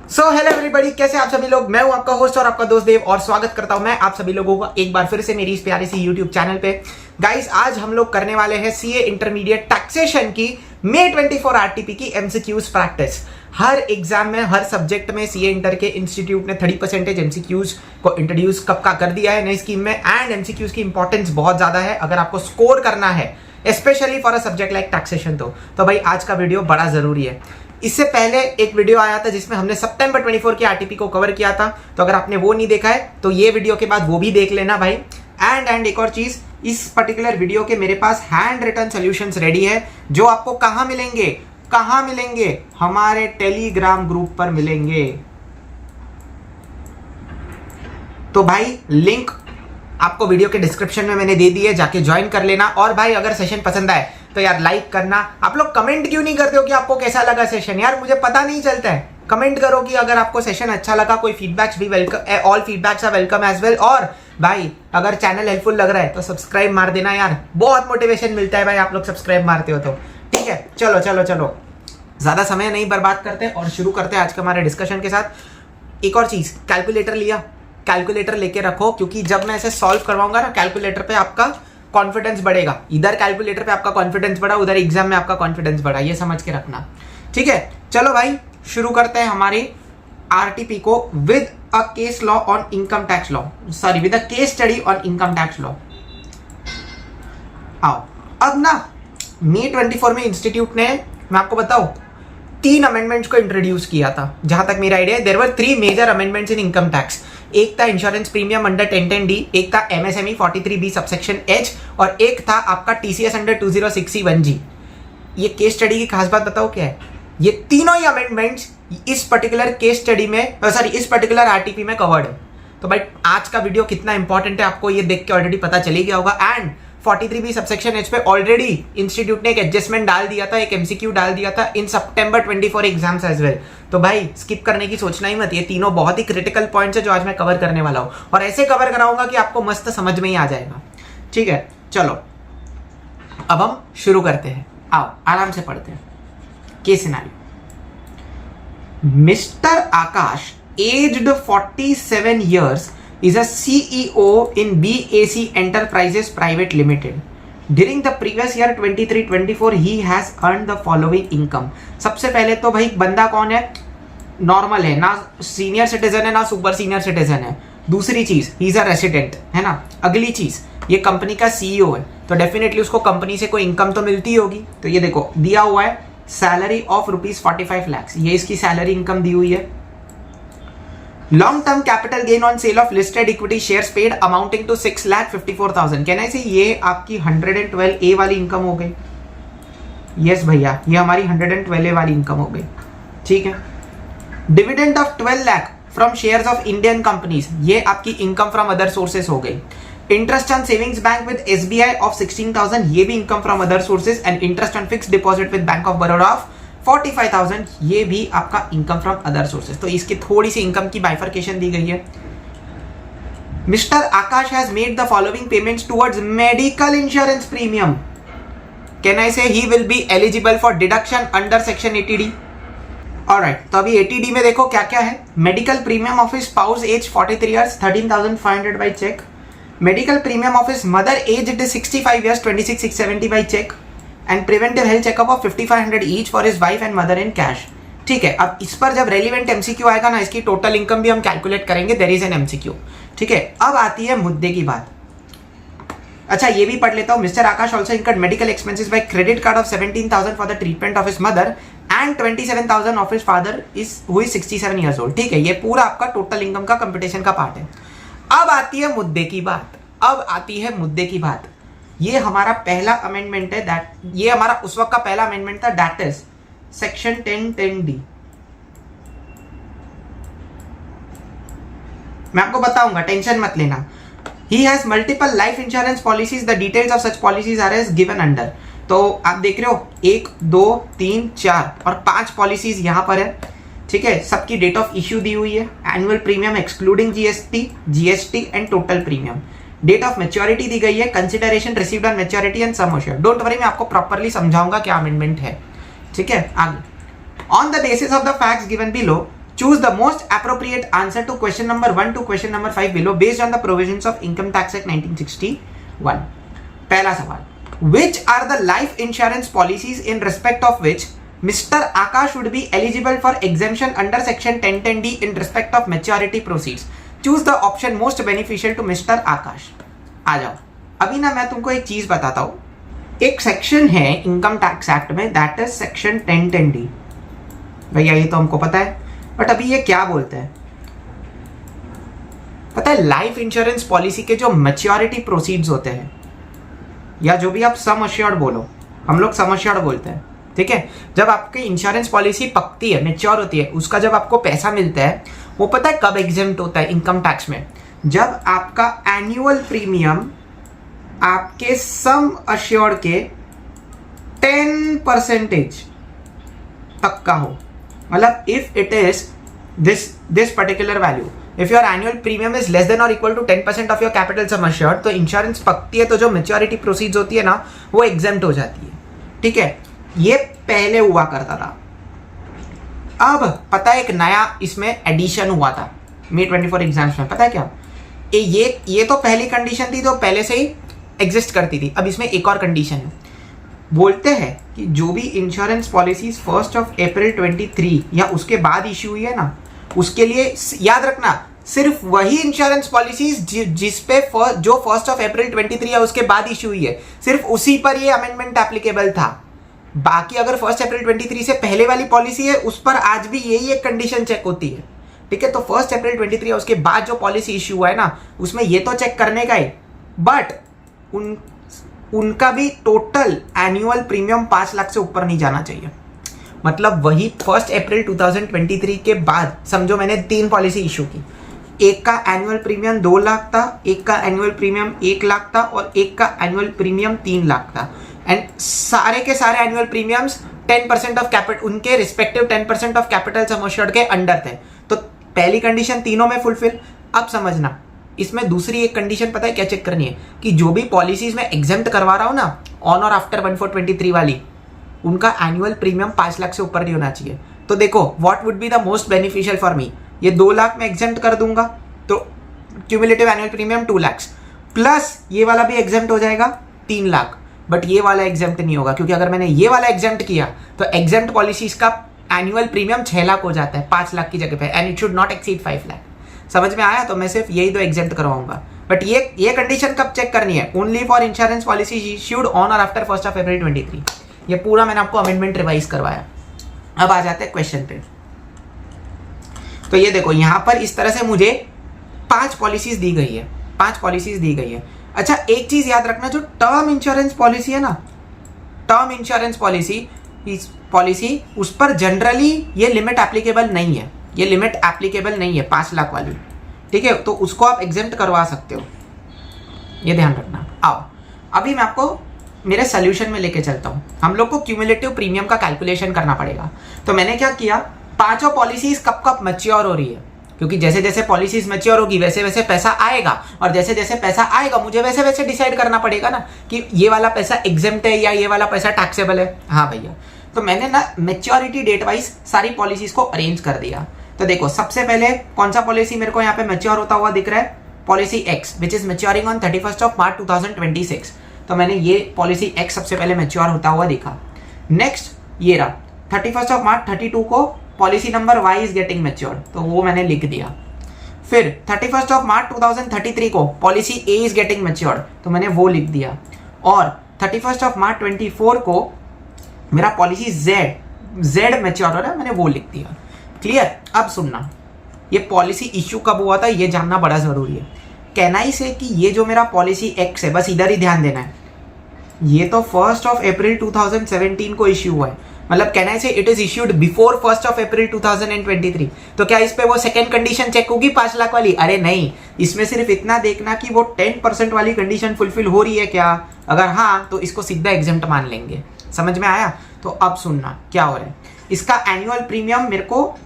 So hello everybody, कैसे आप सभी लोग। मैं हूं आपका होस्ट और आपका दोस्त देव और स्वागत करता हूं मैं आप सभी लोगों का एक बार फिर से मेरी इस प्यारी सी यूट्यूब चैनल पे। गाइस, आज हम लोग करने वाले हैं सीए इंटरमीडिएट टैक्सेशन की May 24 आरटीपी की एमसीक्यूज प्रैक्टिस। हर एग्जाम में, हर सब्जेक्ट में सीए इंटर के इंस्टीट्यूट ने 30% एमसीक्यूज को इंट्रोड्यूस कब का कर दिया है नई स्कीम में। एंड एमसीक्यूज की इंपॉर्टेंस बहुत ज्यादा है अगर आपको स्कोर करना है, specially for a subject like taxation. तो भाई आज का वीडियो बड़ा जरूरी है। इससे पहले एक वीडियो आया था जिसमें हमने सितंबर 24 की आरटीपी को कवर किया था, तो अगर आपने वो नहीं देखा है तो ये वीडियो के बाद वो भी देख लेना भाई। एंड एक और चीज, इस पर्टिकुलर वीडियो के मेरे पास हैंड रिटन सॉल्यूशंस रेडी है जो आपको कहां मिलेंगे, हमारे टेलीग्राम ग्रुप पर मिलेंगे। तो भाई लिंक आपको वीडियो के डिस्क्रिप्शन में मैंने दे दी है, जाके ज्वाइन कर लेना। और भाई अगर सेशन पसंद आए तो यार लाइक करना। आप लोग कमेंट क्यों नहीं करते हो कि आपको कैसा लगा सेशन? यार मुझे पता नहीं चलता है। कमेंट करो कि अगर आपको सेशन अच्छा लगा। कोई फीडबैक्स भी welcome, all feedbacks are welcome as well. और भाई अगर चैनल हेल्पफुल लग रहा है तो सब्सक्राइब मार देना यार, बहुत मोटिवेशन मिलता है भाई आप लोग सब्सक्राइब मारते हो तो। ठीक है, चलो चलो चलो, ज्यादा समय नहीं बर्बाद करते और शुरू करते हैं आज के हमारे डिस्कशन के साथ। एक और चीज, कैलकुलेटर लेके रखो, क्योंकि जब मैं ऐसे सॉल्व करवाऊंगा ना, कैलकुलेटर पे आपका कॉन्फिडेंस बढ़ेगा। इधर कैलकुलेटर पे आपका कॉन्फिडेंस बढ़ा, उधर एग्जाम में आपका कॉन्फिडेंस बढ़ा, ये समझ के रखना। ठीक है, चलो भाई शुरू करते हैं हमारी आरटीपी को with a case law on income tax law, sorry with a case study on income tax law. आओ, अब ना May 24 में इंस्टीट्यूट ने, मैं आपको बताऊं, 3 अमेंडमेंट्स को इंट्रोड्यूस किया था। जहां तक मेरा आइडिया है, there were 3 major amendments in income tax. एक था इंश्योरेंस प्रीमियम अंडर 1010D, एक था एमएसएमई 43B सबसेक्शन H, और एक था आपका टीसीएस अंडर 2061G। ये केस स्टडी की खास बात बताओ क्या है, ये तीनों ही अमेंडमेंट्स इस पर्टिकुलर केस स्टडी में, सॉरी इस पर्टिकुलर आरटीपी में कवर्ड है। तो भाई आज का वीडियो कितना इंपॉर्टेंट है आपको ये देख के ऑलरेडी पता चली गया होगा। एंड 43B सबसेक्शन H पे ऑलरेडी इंस्टीट्यूट ने एक एडजस्टमेंट डाल दिया था, एक एमसीक्यू डाल दिया था इन सितंबर 24 एग्जाम्स एज वेल। तो भाई स्किप करने की सोचना ही मत, ये तीनों बहुत ही क्रिटिकल पॉइंट्स है जो आज मैं कवर करने वाला हूं, और ऐसे कवर कराऊंगा कि आपको मस्त समझ में ही आ जाएगा। ठीक है, चलो अब हम शुरू करते हैं। आओ आराम से पढ़ते हैं। Case scenario, mister Akash aged 47 years is a CEO in BAC Enterprises Private Limited. During the previous year 23-24 he has earned the following income. सबसे पहले तो भाई बंदा कौन है? नॉर्मल है, ना सीनियर सिटीजन है ना सुपर सीनियर सिटीजन है। दूसरी चीज, ही इज अ रेसिडेंट, है ना। अगली चीज, ये कंपनी का सीईओ है, तो डेफिनेटली उसको कंपनी से कोई इनकम तो मिलती होगी। तो ये देखो दिया हुआ है सैलरी ऑफ ₹45 lakhs, ये इसकी सैलरी इनकम दी हुई है। Long term capital gain on sale of listed equity shares paid amounting to 6,54,000। कहना है ये आपकी 112A वाली इनकम हो गई। यस भैया, ये हमारी 112A वाली इनकम हो गई। ठीक है, dividend of 12 lakh from shares of Indian companies, ये आपकी इनकम फ्रॉम अदर सोर्सेस हो गई। Interest on savings bank with SBI of 16,000, ये भी income from other sources. And interest on fixed deposit with bank of Baroda of 45,000, ये भी आपका income from other sources. तो इसकी थोड़ी सी इनकम की बाइफर्केशन दी गई है। Mister Akash has made the following payments towards medical insurance premium. Can I say he will be eligible for deduction under section 80D। Alright, तो अभी 80D में देखो क्या क्या है। Medical premium of his spouse age 43 years 13,500 by cheque. Medical premium of his mother age 65 years 26,670 by cheque. And preventive health checkup of 5,500 each for his wife and mother in cash. ठीक है, अब इस पर जब relevant MCQ आएगा ना, इसकी total income भी हम कैलकुलेट करेंगे। There is an MCQ. ठीक है, अब आती है मुद्दे की बात। अच्छा ये भी पढ़ लेता हूं। Mister Akash also incurred medical expenses by credit card of 17,000 for the treatment of his mother and 27,000 of his father who is 67 years old। ठीक है, ये पूरा आपका टोटल इनकम का कंप्यूटेशन का पार्ट है। अब आती है मुद्दे की बात। ये हमारा पहला अमेंडमेंट है, दैट ये हमारा उस वक्त का पहला अमेंडमेंट था, दैट इज सेक्शन 1010D। मैं आपको बताऊंगा, टेंशन मत लेना। He has multiple life insurance policies, the details of such policies are as given under. तो आप देख रहे हो 1 2 3 4 और 5 पॉलिसीज यहां पर है। ठीक है, सबकी डेट ऑफ इश्यू दी हुई है। Annual premium excluding GST and total premium. Date of maturity दी गई है, consideration received on maturity and sum assured. Don't worry, मैं आपको प्रॉपर्ली समझाऊंगा क्या अमेंडमेंट है। ठीक है, आगे। On the basis of the facts given below, Choose the most appropriate answer to question number 1 to question number 5 below based on the provisions of Income Tax Act 1961. पहला सवाल, which are the life insurance policies in respect of which Mr. Akash would be eligible for exemption under section 1010D in respect of maturity proceeds? Choose the option most beneficial to Mr. Akash. आ जाओ, अभी ना मैं तुमको एक चीज बताता हूँ. एक सेक्शन है इनकम टैक्स एक्ट में, दैट इज सेक्शन 1010D. भैया ये तो हमको पता है, बट अभी ये क्या बोलते हैं पता है? लाइफ इंश्योरेंस पॉलिसी के जो मैच्योरिटी प्रोसीड्स होते हैं, या जो भी आप सम अश्योर्ड बोलो, हम लोग सम अश्योर्ड बोलते हैं, ठीक है? जब आपकी इंश्योरेंस पॉलिसी पकती है, मैच्योर होती है, उसका जब आपको पैसा मिलता है, वो पता है कब एग्जेम्प्ट होता है इनकम टैक्स में? जब आपका एनुअल प्रीमियम आपके सम अश्योर्ड के 10% तक का हो. मतलब if it is this particular value, if your annual premium is less than और equal to 10% of your capital sum assured, तो इंश्योरेंस पकती है, तो जो मैच्योरिटी प्रोसीड्स होती है ना, वो एग्जेम्प्ट हो जाती है. ठीक है, ये पहले हुआ करता था. अब पता है एक नया इसमें एडिशन हुआ था May 24 एग्जाम्स में. पता है क्या? ये तो पहली कंडीशन थी, तो पहले से ही एग्जिस्ट करती थी. अब इसमें एक और कंडीशन है. बोलते हैं कि जो भी इंश्योरेंस पॉलिसीज 1 अप्रैल 23 या उसके बाद इश्यू हुई है ना, उसके लिए याद रखना, सिर्फ वही इंश्योरेंस पॉलिसीज जिसपे जो 1 अप्रैल 23 या उसके बाद इश्यू हुई है, सिर्फ उसी पर ये अमेंडमेंट एप्लीकेबल था. बाकी अगर 1 अप्रैल 23 से पहले वाली पॉलिसी है, उस पर आज भी यही एक कंडीशन चेक होती है. ठीक है, तो 1 अप्रैल 23 या उसके बाद जो पॉलिसी इश्यू हुआ है ना, उसमें ये तो चेक करने का ही, बट उनका भी टोटल एनुअल प्रीमियम 5 लाख से ऊपर नहीं जाना चाहिए. मतलब वही 1 अप्रैल 2023 के बाद समझो मैंने 3 पॉलिसी इशू की. एक का एनुअल प्रीमियम 2 लाख था, एक का एनुअल प्रीमियम 1 लाख था, और एक का एनुअल प्रीमियम 3 लाख था. एंड सारे के सारे एनुअल प्रीमियम्स 10% ऑफ कैपिटल, उनके respective 10% of capital sum assured के अंडर थे. तो पहली कंडीशन तीनों में फुलफिल. अब समझना, इसमें दूसरी एक कंडीशन पता है क्या चेक करनी है? कि जो भी पॉलिसीज में एग्जेम्प्ट करवा रहा हूं ना, ऑन और आफ्टर 1423 वाली, उनका एनुअल प्रीमियम 5 लाख से ऊपर नहीं होना चाहिए. तो देखो, what would be the most beneficial for me? ये 2 लाख में एग्जेम्प्ट कर दूंगा, तो cumulative annual premium 2 lakh, plus ये वाला भी एग्जेम्प्ट हो जाएगा 3 लाख. बट ये वाला एग्जेम्प्ट नहीं होगा, क्योंकि अगर मैंने ये वाला एग्जेम्प्ट किया तो एग्जेम्प्ट पॉलिसीज का एनुअल प्रीमियम 6 लाख हो जाता है 5 लाख की जगह पे, and it should not exceed 5 lakh. समझ में आया? तो मैं सिर्फ यही 2 एग्जेम्प्ट करवाऊंगा. बट ये कंडीशन कब चेक करनी है? Only for insurance policy issued on और आफ्टर 1 अप्रैल 23. ये पूरा मैंने आपको अमेंडमेंट रिवाइज करवाया. अब आ जाते हैं क्वेश्चन पे. तो ये देखो, यहां पर इस तरह से मुझे 5 पॉलिसीज दी गई है, 5 पॉलिसीज दी गई है. अच्छा, एक चीज याद रखना, जो टर्म इंश्योरेंस पॉलिसी है ना, टर्म इंश्योरेंस पॉलिसी उस पर जनरली ये लिमिट एप्लीकेबल नहीं है. ये लिमिट एप्लीकेबल नहीं है 5 लाख वाली. ठीक है, तो उसको आप एग्जेम्प्ट करवा सकते हो, ये ध्यान रखना. आओ, अभी मैं आपको मेरे सोल्यूशन में लेके चलता हूं. हम लोग को क्यूमुलेटिव प्रीमियम का कैलकुलेशन करना पड़ेगा. तो मैंने क्या किया, पांचों पॉलिसीज कब कब मैच्योर हो रही है, क्योंकि जैसे जैसे पॉलिसीज मैच्योर होगी वैसे वैसे पैसा आएगा, और जैसे जैसे पैसा आएगा मुझे वैसे वैसे डिसाइड करना पड़ेगा ना कि ये वाला पैसा एग्जेम्प्ट है या ये वाला पैसा टैक्सेबल है. हाँ भैया, तो मैंने ना मैच्योरिटी डेट वाइज सारी पॉलिसीज को अरेंज कर दिया. तो देखो, सबसे पहले कौन सा पॉलिसी मेरे को यहाँ पे मैच्योर होता हुआ दिख रहा है? Policy x, which is maturing on 31 मार्च 2026. तो मैंने ये पॉलिसी एक्स सबसे पहले मैच्योर होता हुआ दिखा. नेक्स्ट ये रहा 31 मार्च 32 को policy number Y is getting matured, तो वो मैंने लिख दिया. फिर 31 मार्च 2033 को policy A is getting matured, तो मैंने वो लिख दिया. और 31 मार्च 24 को मेरा पॉलिसी जेड मैच्योर हो रहा है, मैंने वो लिख दिया. क्लियर? अब सुनना, ये पॉलिसी इश्यू कब हुआ था ये जानना बड़ा जरूरी है. कहना ही से कि ये जो मेरा पॉलिसी एक्स है, बस इधर ही ध्यान देना है, ये तो 1 अप्रैल 2017 को इश्यू हुआ है. मतलब कहना से इट इज इश्यूड बिफोर 1 अप्रैल 2023. तो क्या इस पे वो सेकंड कंडीशन चेक होगी 5 लाख वाली? अरे नहीं, इसमें सिर्फ इतना देखना कि वो 10% वाली कंडीशन फुलफिल हो रही है क्या. अगर हाँ, तो इसको सीधा एग्जेम्प्ट मान लेंगे. समझ में आया? तो अब सुनना क्या हो रहा है. इसका एनुअल प्रीमियम मेरे को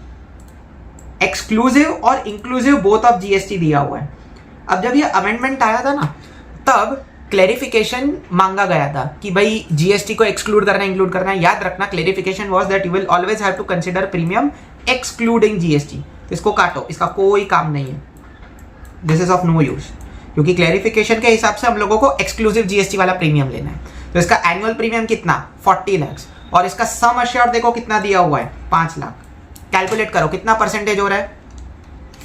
एक्सक्लूसिव और इंक्लूसिव बोथ ऑफ जीएसटी दिया हुआ है. अब जब ये अमेंडमेंट आया था ना, तब क्लेरिफिकेशन मांगा गया था कि भाई जीएसटी को एक्सक्लूड करना, इंक्लूड करना. याद रखना, clarification was that you will always have to consider premium excluding GST. तो इसको काटो, इसका कोई काम नहीं है, this is of no use, क्योंकि क्लैरिफिकेशन के हिसाब से हम लोगों को एक्सक्लूसिव जीएसटी वाला प्रीमियम लेना है। तो इसका एनुअल प्रीमियम कितना 40 लाख और इसका सम अश्योर्ड देखो कितना दिया हुआ है 5 लाख। कैलकुलेट करो कितना परसेंटेज हो रहा है,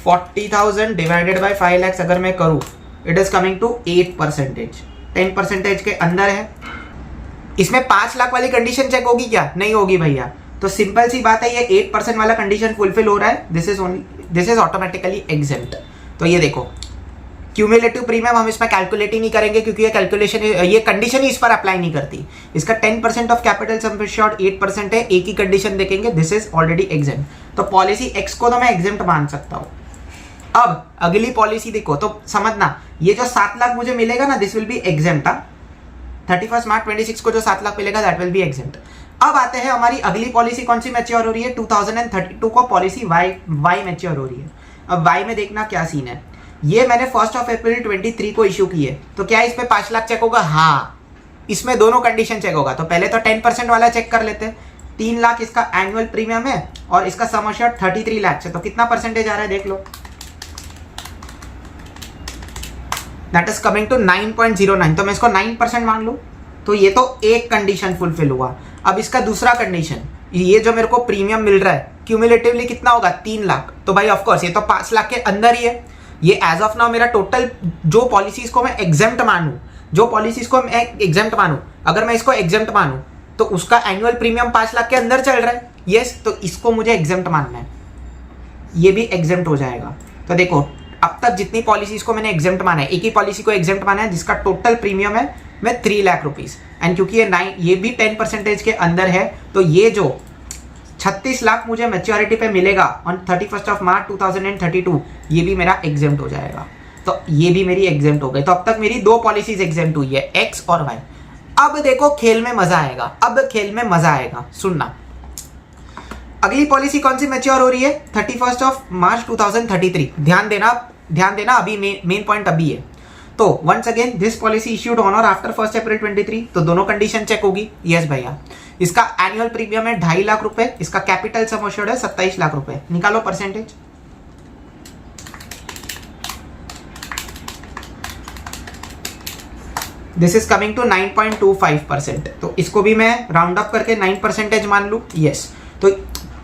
40,000 डिवाइडेड बाय 5 लाख अगर मैं करूं इट इज कमिंग टू 8%, 10% के अंदर है। इसमें 5 लाख वाली कंडीशन चेक होगी क्या, नहीं होगी भैया। तो सिंपल सी बात है, ये 8% वाला कंडीशन फुलफिल हो रहा है, दिस इज ऑटोमेटिकली एग्जेम्प्ट। तो ये देखो क्यूमुलेटिव प्रीमियम हम इसमें कैलकुलेट ही नहीं करेंगे, क्योंकि ये कैलकुलेशन, ये कंडीशन ही इस पर अप्लाई नहीं करती। इसका 10% ऑफ कैपिटल सम एश्योर्ड 8% है, एक ही कंडीशन देखेंगे, दिस इज ऑलरेडी एग्जेम्प्ट। तो पॉलिसी एक्स को तो मैं एग्जेम्प्ट मान सकता हूं। अब अगली पॉलिसी देखो तो समझना, ये जो 7 लाख मुझे मिलेगा ना, दिस विल बी एग्जेम्प्ट। 31 मार्च 26 को जो 7 लाख मिलेगा दैट विल बी एग्जेम्प्ट। अब आते हैं हमारी अगली पॉलिसी कौन सी मैच्योर हो रही है, 2032 को पॉलिसी वाई मैच्योर हो रही है। अब वाई में देखना क्या सीन है, ये मैंने 1 अप्रैल 23 को इश्यू की है। तो क्या इसमें 5 लाख चेक होगा, हाँ इसमें दोनों कंडीशन चेक होगा। तो पहले तो 10% वाला चेक कर लेते हैं। 3 लाख इसका एनुअल प्रीमियम है और इसका सम अश्योर्ड 33 लाख है, तो कितना परसेंटेज आ रहा है देख लो, दैट इज कमिंग टू 9.09। तो मैं इसको 9% मान लूं, तो ये तो एक कंडीशन फुलफिल हुआ। अब इसका दूसरा कंडीशन, ये जो मेरे को प्रीमियम मिल रहा है क्यूमुलेटिवली कितना होगा 3 लाख। तो भाई ऑफ कोर्स ये तो 5 लाख के अंदर ही है। ये एज ऑफ नाउ मेरा टोटल जो पॉलिसीज को मैं एग्जेम्प्ट मानूं, अगर मैं इसको एग्जेम्प्ट मानूं तो उसका एनुअल प्रीमियम 5 लाख के अंदर चल रहा है। यस, तो इसको मुझे एग्जेम्प्ट मानना है, ये भी एग्जेम्प्ट हो जाएगा। तो देखो अब तक जितनी पॉलिसीज को मैंने एग्जेम्प्ट माना है, एक ही पॉलिसी को एग्जेम्प्ट माना है जिसका टोटल प्रीमियम है मैं 3 लाख रुपीज, एंड क्योंकि ये भी 10% के अंदर है, तो ये जो 36 लाख मुझे मैच्योरिटी पे मिलेगा ऑन 31 मार्च 2032, ये भी मेरा एग्जेम्प्ट हो जाएगा। तो ये भी मेरी एग्जेम्प्ट हो गई। तो अब तक मेरी 2 पॉलिसीज एग्जेम्प्ट हुई है, एक्स और वाई। अब देखो खेल में मजा आएगा, सुनना। अगली पॉलिसी कौन सी मैच्योर हो रही है, 31 मार्च 2033। ध्यान देना अभी मेन पॉइंट अभी है। तो once again this policy issued on और आफ्टर 1 अप्रैल 23, तो दोनों कंडीशन चेक होगी। यस भैया, इसका एनुअल प्रीमियम है 2.5 लाख रुपए, इसका कैपिटल सम एश्योर्ड है 27 लाख रुपए। निकालो percentage, this is coming to 9.25%। तो इसको भी मैं राउंड अप करके 9% मान लू। यस, तो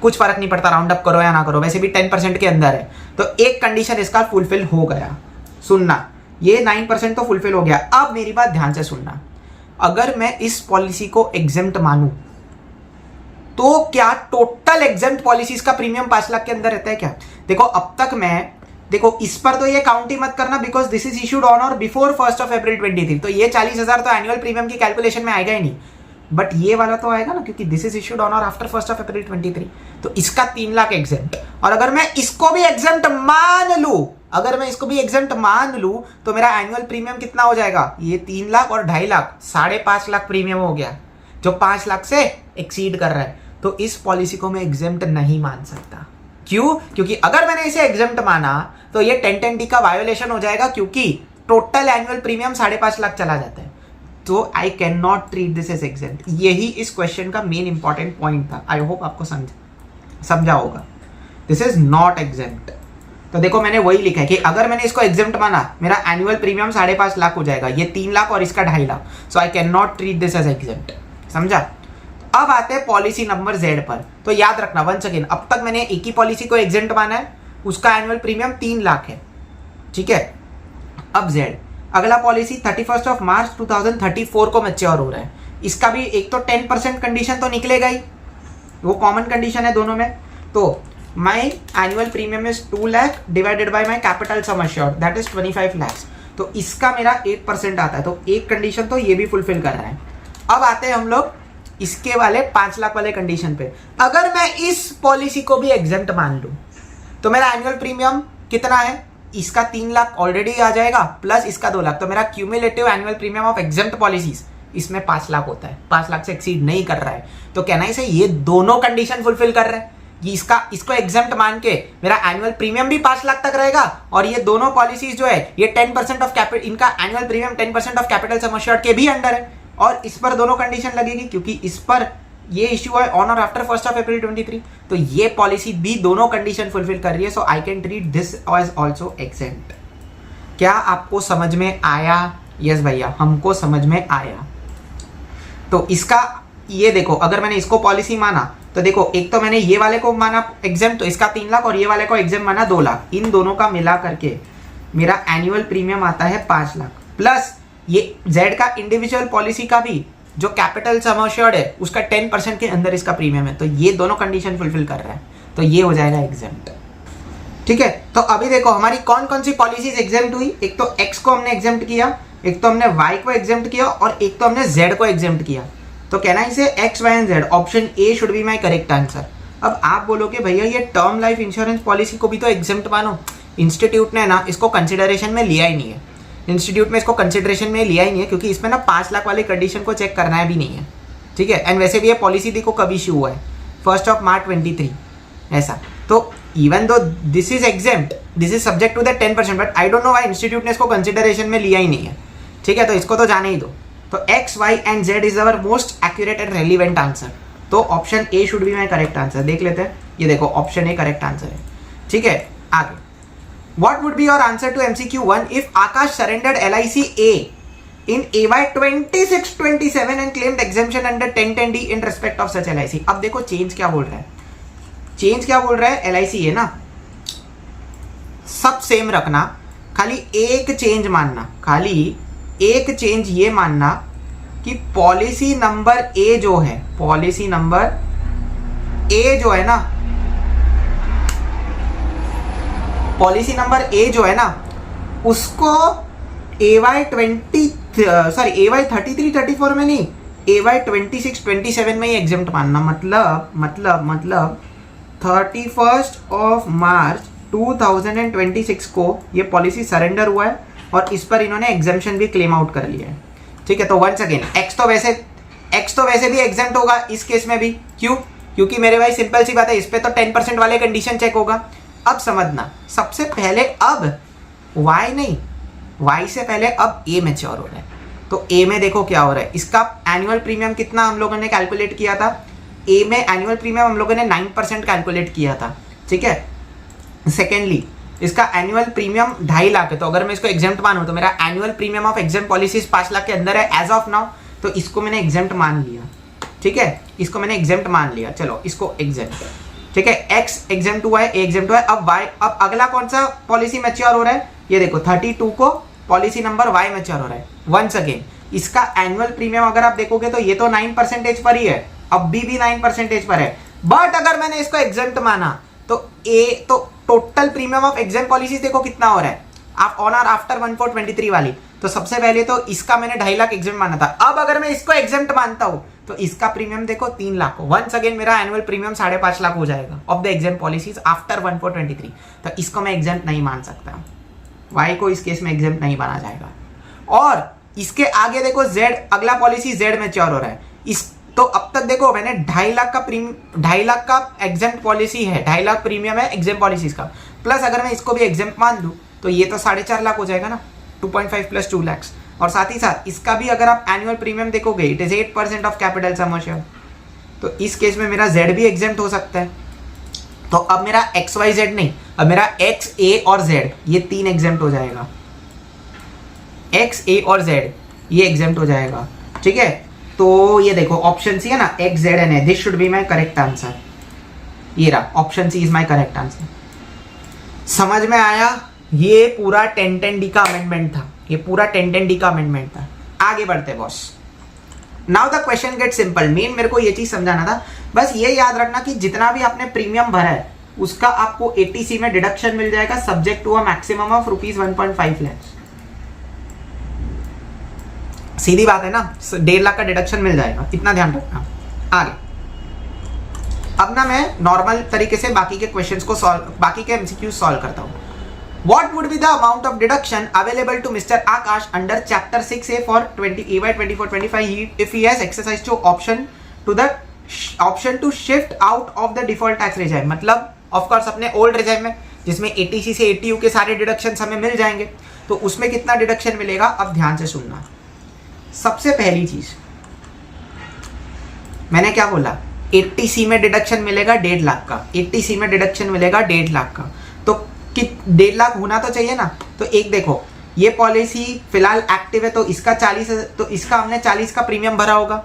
कुछ फर्क नहीं पड़ता राउंड अप करो या ना करो, वैसे भी 10% के अंदर है। तो एक कंडीशन इसका फुलफिल हो गया। सुनना, ये 9% तो फुलफिल हो गया। अब मेरी बात ध्यान से सुनना, अगर मैं इस पॉलिसी को एग्जेम्प्ट मानूं तो क्या टोटल एग्जेम्प्ट पॉलिसीज का प्रीमियम 5 लाख के अंदर रहता है क्या? देखो अब तक देखो इस पर तो ये काउंट ही मत करना, because this is issued on और बिफोर 1 अप्रैल 23, तो ये 40,000 तो एनुअल प्रीमियम की कैलकुलेशन में आएगा ही नहीं। बट ये वाला तो आएगा ना, क्योंकि दिस इज इशूड ऑन और आफ्टर 1 अप्रैल 23, तो इसका 3 लाख एग्जेम्प्ट। और अगर मैं इसको भी एग्जेम्प्ट मान लूं, तो मेरा एनुअल प्रीमियम कितना हो जाएगा, ये 3 लाख और 2.5 लाख, 5.5 लाख प्रीमियम हो गया, जो 5 लाख से एक्सीड कर रहा है। तो इस पॉलिसी को मैं एग्जेम्प्ट नहीं मान सकता। क्यों? क्योंकि अगर मैंने इसे एग्जेम्प्ट माना तो ये 1010D का वायोलेशन हो जाएगा, क्योंकि टोटल एनुअल प्रीमियम 5.5 लाख चला जाता है। तो I can not treat this as exempt. यही इस क्वेश्चन का मेन इंपॉर्टेंट पॉइंट था। आई होप आपको समझा होगा। This is not exempt. तो देखो मैंने वही लिखा है कि अगर मैंने इसको एग्जेम्प्ट माना, मेरा एनुअल प्रीमियम 5.5 लाख हो जाएगा, ये 3 लाख और इसका 2.5 lakh. So I can not treat this as exempt. समझा? अब आते हैं पॉलिसी नंबर Z पर। तो याद रखना वंस अगेन, अब तक मैंने एक ही पॉलिसी को एग्जेम्प्ट माना है, उसका एनुअल प्रीमियम 3 लाख है। ठीक है, अब Z अगला पॉलिसी 31 मार्च 2034 को मैच्योर हो रहा है। इसका भी एक तो 10% कंडीशन तो निकलेगा ही, वो कॉमन कंडीशन है दोनों में। तो my annual premium is 2 lakh divided by my capital sum assured that is 25 lakh. तो इसका मेरा 8% आता है, तो एक कंडीशन तो ये भी फुलफिल कर रहा है। अब आते हैं हम लोग इसके वाले 5 लाख वाले कंडीशन पे। अगर मैं इस पॉलिसी को भी एग्जेम्प्ट मान लूं तो मेरा एनुअल प्रीमियम कितना है, इसका 3 लाख ऑलरेडी आ जाएगा, प्लस इसका 2 लाख। तो मेरा cumulative annual premium of exempt policies इसमें 5 लाख होता है, 5 लाख से एक्सीड नहीं कर रहा है। तो कहना ही से ये दोनों कंडीशन फुलफिल कर रहा है। ये इसको एग्जेम्प्ट मान के मेरा एनुअल प्रीमियम भी 5 लाख तक रहेगा, और ये दोनों पॉलिसीज जो है ये 10% ऑफ कैपिटल, इनका annual premium 10% of capital sum assured के भी अंडर है, और इस पर दोनों कंडीशन लगेगी, क्योंकि इस पर ये इश्यू है ऑन और आफ्टर 1 अप्रैल 2023, तो ये पॉलिसी भी दोनों कंडीशन फुलफिल कर रही है, so I can treat this as also exempt. क्या आपको समझ में आया? यस भैया, हमको समझ में आया। तो इसका ये देखो, अगर मैंने इसको पॉलिसी माना तो देखो, एक तो मैंने ये वाले को माना एग्जाम, तो इसका 3 लाख, और ये वाले को एग्जाम माना 2 लाख। इन दोनों का मिला करके मेरा एनुअल प्रीमियम आता है 5 लाख, प्लस ये जेड का इंडिविजुअल पॉलिसी का भी जो कैपिटल सम एश्योर्ड है उसका 10% के अंदर इसका प्रीमियम है, तो ये दोनों कंडीशन फुलफिल कर रहा है, तो ये हो जाएगा एग्जाम्प्ट। ठीक है, तो अभी देखो हमारी कौन कौन सी पॉलिसीज एग्जाम्प्ट हुई। एक तो एक्स को हमने एग्जाम्प्ट किया, एक तो हमने वाई को एग्जाम्प्ट किया, और एक तो हमने जेड को एग्जाम्प्ट किया। तो कहना इसे X Y and Z, option A should be my correct answer. अब आप बोलोगे भैया ये टर्म लाइफ इंश्योरेंस पॉलिसी को भी तो एग्जाम्प्ट मानो, इंस्टीट्यूट ने ना इसको कंसिडरेशन में लिया ही नहीं है। इंस्टीट्यूट में इसको कंसिडरेशन में लिया ही नहीं है, क्योंकि इसमें ना 5 लाख वाली कंडीशन को चेक करना है भी नहीं है। ठीक है, एंड वैसे भी ये पॉलिसी देखो कब इशू हुआ है, 1 मार्च 2023 ऐसा। तो even though this is exempt, this is subject to the 10%, but I don't know why institute ने इसको कंसिडरेशन में लिया ही नहीं है। ठीक है, तो इसको तो जाने ही दो। तो X Y and Z is our most accurate and relevant answer, तो option A should be my correct answer. देख लेते हैं, ये देखो ऑप्शन ए करेक्ट आंसर है। ठीक है, आगे What would be your answer to MCQ1 if Akash surrendered LIC A in AY 26-27 and claimed exemption under 1010D in respect of such LIC? अब देखो चेंज क्या बोल रहा है, चेंज क्या बोल रहा है, LIC है ना, सब सेम रखना, खाली एक चेंज मानना, खाली एक चेंज ये मानना कि पॉलिसी नंबर ए जो है, पॉलिसी नंबर ए जो है ना, पॉलिसी नंबर ए जो है ना, उसको AY 33-34 में नहीं, AY 26-27 में ही एग्जाम्प्ट मानना। मतलब 31 मार्च 2026 को ये पॉलिसी सरेंडर हुआ है और इस पर इन्होंने एग्जाम्पशन भी क्लेम आउट कर लिया है। ठीक है, तो वंस अगेन एक्स तो वैसे भी एग्जाम्प्ट होगा इस केस में भी। क्यों? क्योंकि मेरे भाई सिंपल सी बात है, इस पे तो 10% वाले कंडीशन चेक होगा। अब समझना, सबसे पहले अब y नहीं, y से पहले अब a मैच्योर हो रहा है, तो a में देखो क्या हो रहा है, इसका एनुअल प्रीमियम कितना हम लोगों ने कैलकुलेट किया था, a में एनुअल प्रीमियम हम लोगों ने 9% कैलकुलेट किया था। ठीक है, सेकेंडली इसका एनुअल प्रीमियम 2.5 लाख है, तो अगर मैं इसको एग्जाम्प्ट मानूं तो मेरा annual premium of exam policies 5 lakh के अंदर है एज ऑफ नाउ, तो इसको मैंने एग्जाम्प्ट मान लिया। ठीक है, इसको मैंने एग्जाम्प्ट मान लिया, चलो इसको एग्जाम्प्ट। ठीक है, x एग्जाम्प्ट हुआ है, a एग्जाम्प्ट हुआ है। अब y, अब अगला कौन सा पॉलिसी मैच्योर हो रहा है, ये देखो 32 को पॉलिसी नंबर y मैच्योर हो रहा है। वंस अगेन इसका एनुअल प्रीमियम अगर आप देखोगे तो ये तो 9% पर ही है, अब भी 9% पर है, बट अगर मैंने इसको एग्जाम्प्ट माना तो तो total premium of exam policies देखो कितना हो रहा है आप ऑन और आफ्टर 1/4/23 वाली। तो सबसे पहले तो इसका मैंने 2.5 लाख एग्जाम माना था, अब अगर मैं इसको एग्जाम्प्ट मानता हूं तो इसका प्रीमियम देखो 3 लाख हो। वंस अगेन मेरा एनुअल प्रीमियम 5.5 लाख हो जाएगा of the exam policies after 1/4/23। तो इसको मैं एग्जाम्प्ट नहीं मान सकता, वाई को इस केस में एग्जाम्प्ट नहीं माना जाएगा। और इसके आगे देखो जेड, अगला पॉलिसी जेड मैच्योर हो रहा है, इस तो अब तक देखो मैंने 2.5 लाख का एग्जाम पॉलिसी है, 2.5 लाख प्रीमियम है एग्जाम पॉलिसीज का, प्लस अगर मैं इसको भी एग्जाम मान लूँ तो ये तो 4.5 लाख हो जाएगा ना, 2.5 प्लस 2 लाख। और साथ ही साथ इसका भी अगर आप एनुअल प्रीमियम देखोगे it is 8% of capital sum assured, तो इस केस में मेरा जेड भी एग्जाम्प्ट हो सकता है। तो अब मेरा एक्स वाई जेड नहीं, अब मेरा एक्स ए और जेड ये 3 एग्जाम्प्ट हो जाएगा, एक्स ए और जेड ये एग्जाम्प्ट हो जाएगा। ठीक है, तो ये देखो ऑप्शन सी है ना, X Z and A, this should be my correct answer. ये रहा option C is my correct answer. समझ में आया? ये पूरा 1010D का अमेंडमेंट था, ये पूरा 1010D का अमेंडमेंट था। आगे बढ़ते boss. Now the question get simple. मेन मेरे को ये चीज समझाना था, बस ये याद रखना कि जितना भी आपने प्रीमियम भरा है उसका आपको ATC में डिडक्शन मिल जाएगा subject to a maximum of ₹1.5 lakh. सीधी बात है ना, 1.5 लाख का डिडक्शन मिल जाएगा, इतना ध्यान रखना। आगे अब ना मैं नॉर्मल तरीके से बाकी के क्वेश्चंस को बाकी के MCQs सॉल्व करता हूँ। What would be the amount of deduction available to Mr. Akash under Chapter 6A for AY 24-25 if he has exercised to option to shift out of the default tax regime? मतलब of course अपने old regime में जिसमें ATC से ATU के सारे deductions हमें मिल जाएंगे, तो उसमें कितना डिडक्शन मिलेगा अब ध्यान से सुनना। सबसे पहली चीज मैंने क्या बोला, 80C में डिडक्शन मिलेगा 1.5 लाख का, 80C में डिडक्शन मिलेगा 1.5 लाख का, तो 1.5 लाख होना तो चाहिए ना। तो एक देखो ये पॉलिसी फिलहाल एक्टिव है तो इसका 40, तो इसका हमने 40 का प्रीमियम भरा होगा।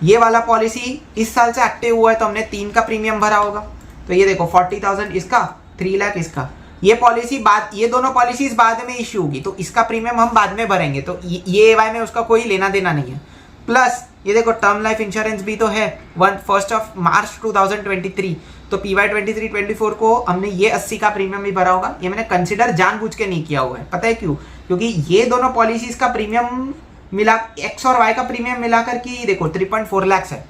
ये वाला पॉलिसी इस साल से एक्टिव हुआ है तो हमने 3 का प्रीमियम भरा होगा। तो ये देखो 40,000 इसका, 3 लाख इसका। ये पॉलिसी बाद, ये दोनों पॉलिसीज बाद में इश्यू होगी तो इसका प्रीमियम हम बाद में भरेंगे, तो ये EY में उसका कोई लेना देना नहीं है। प्लस ये देखो टर्म लाइफ इंश्योरेंस भी तो है 1 मार्च 2023, तो PY 23-24 को हमने ये 80 का प्रीमियम भी भरा होगा। ये मैंने कंसिडर जानबूझ के नहीं किया हुआ है, पता है क्यों? क्योंकि ये दोनों पॉलिसीज का प्रीमियम मिला, X और Y का प्रीमियम मिलाकर की देखो 3.4 लाख है,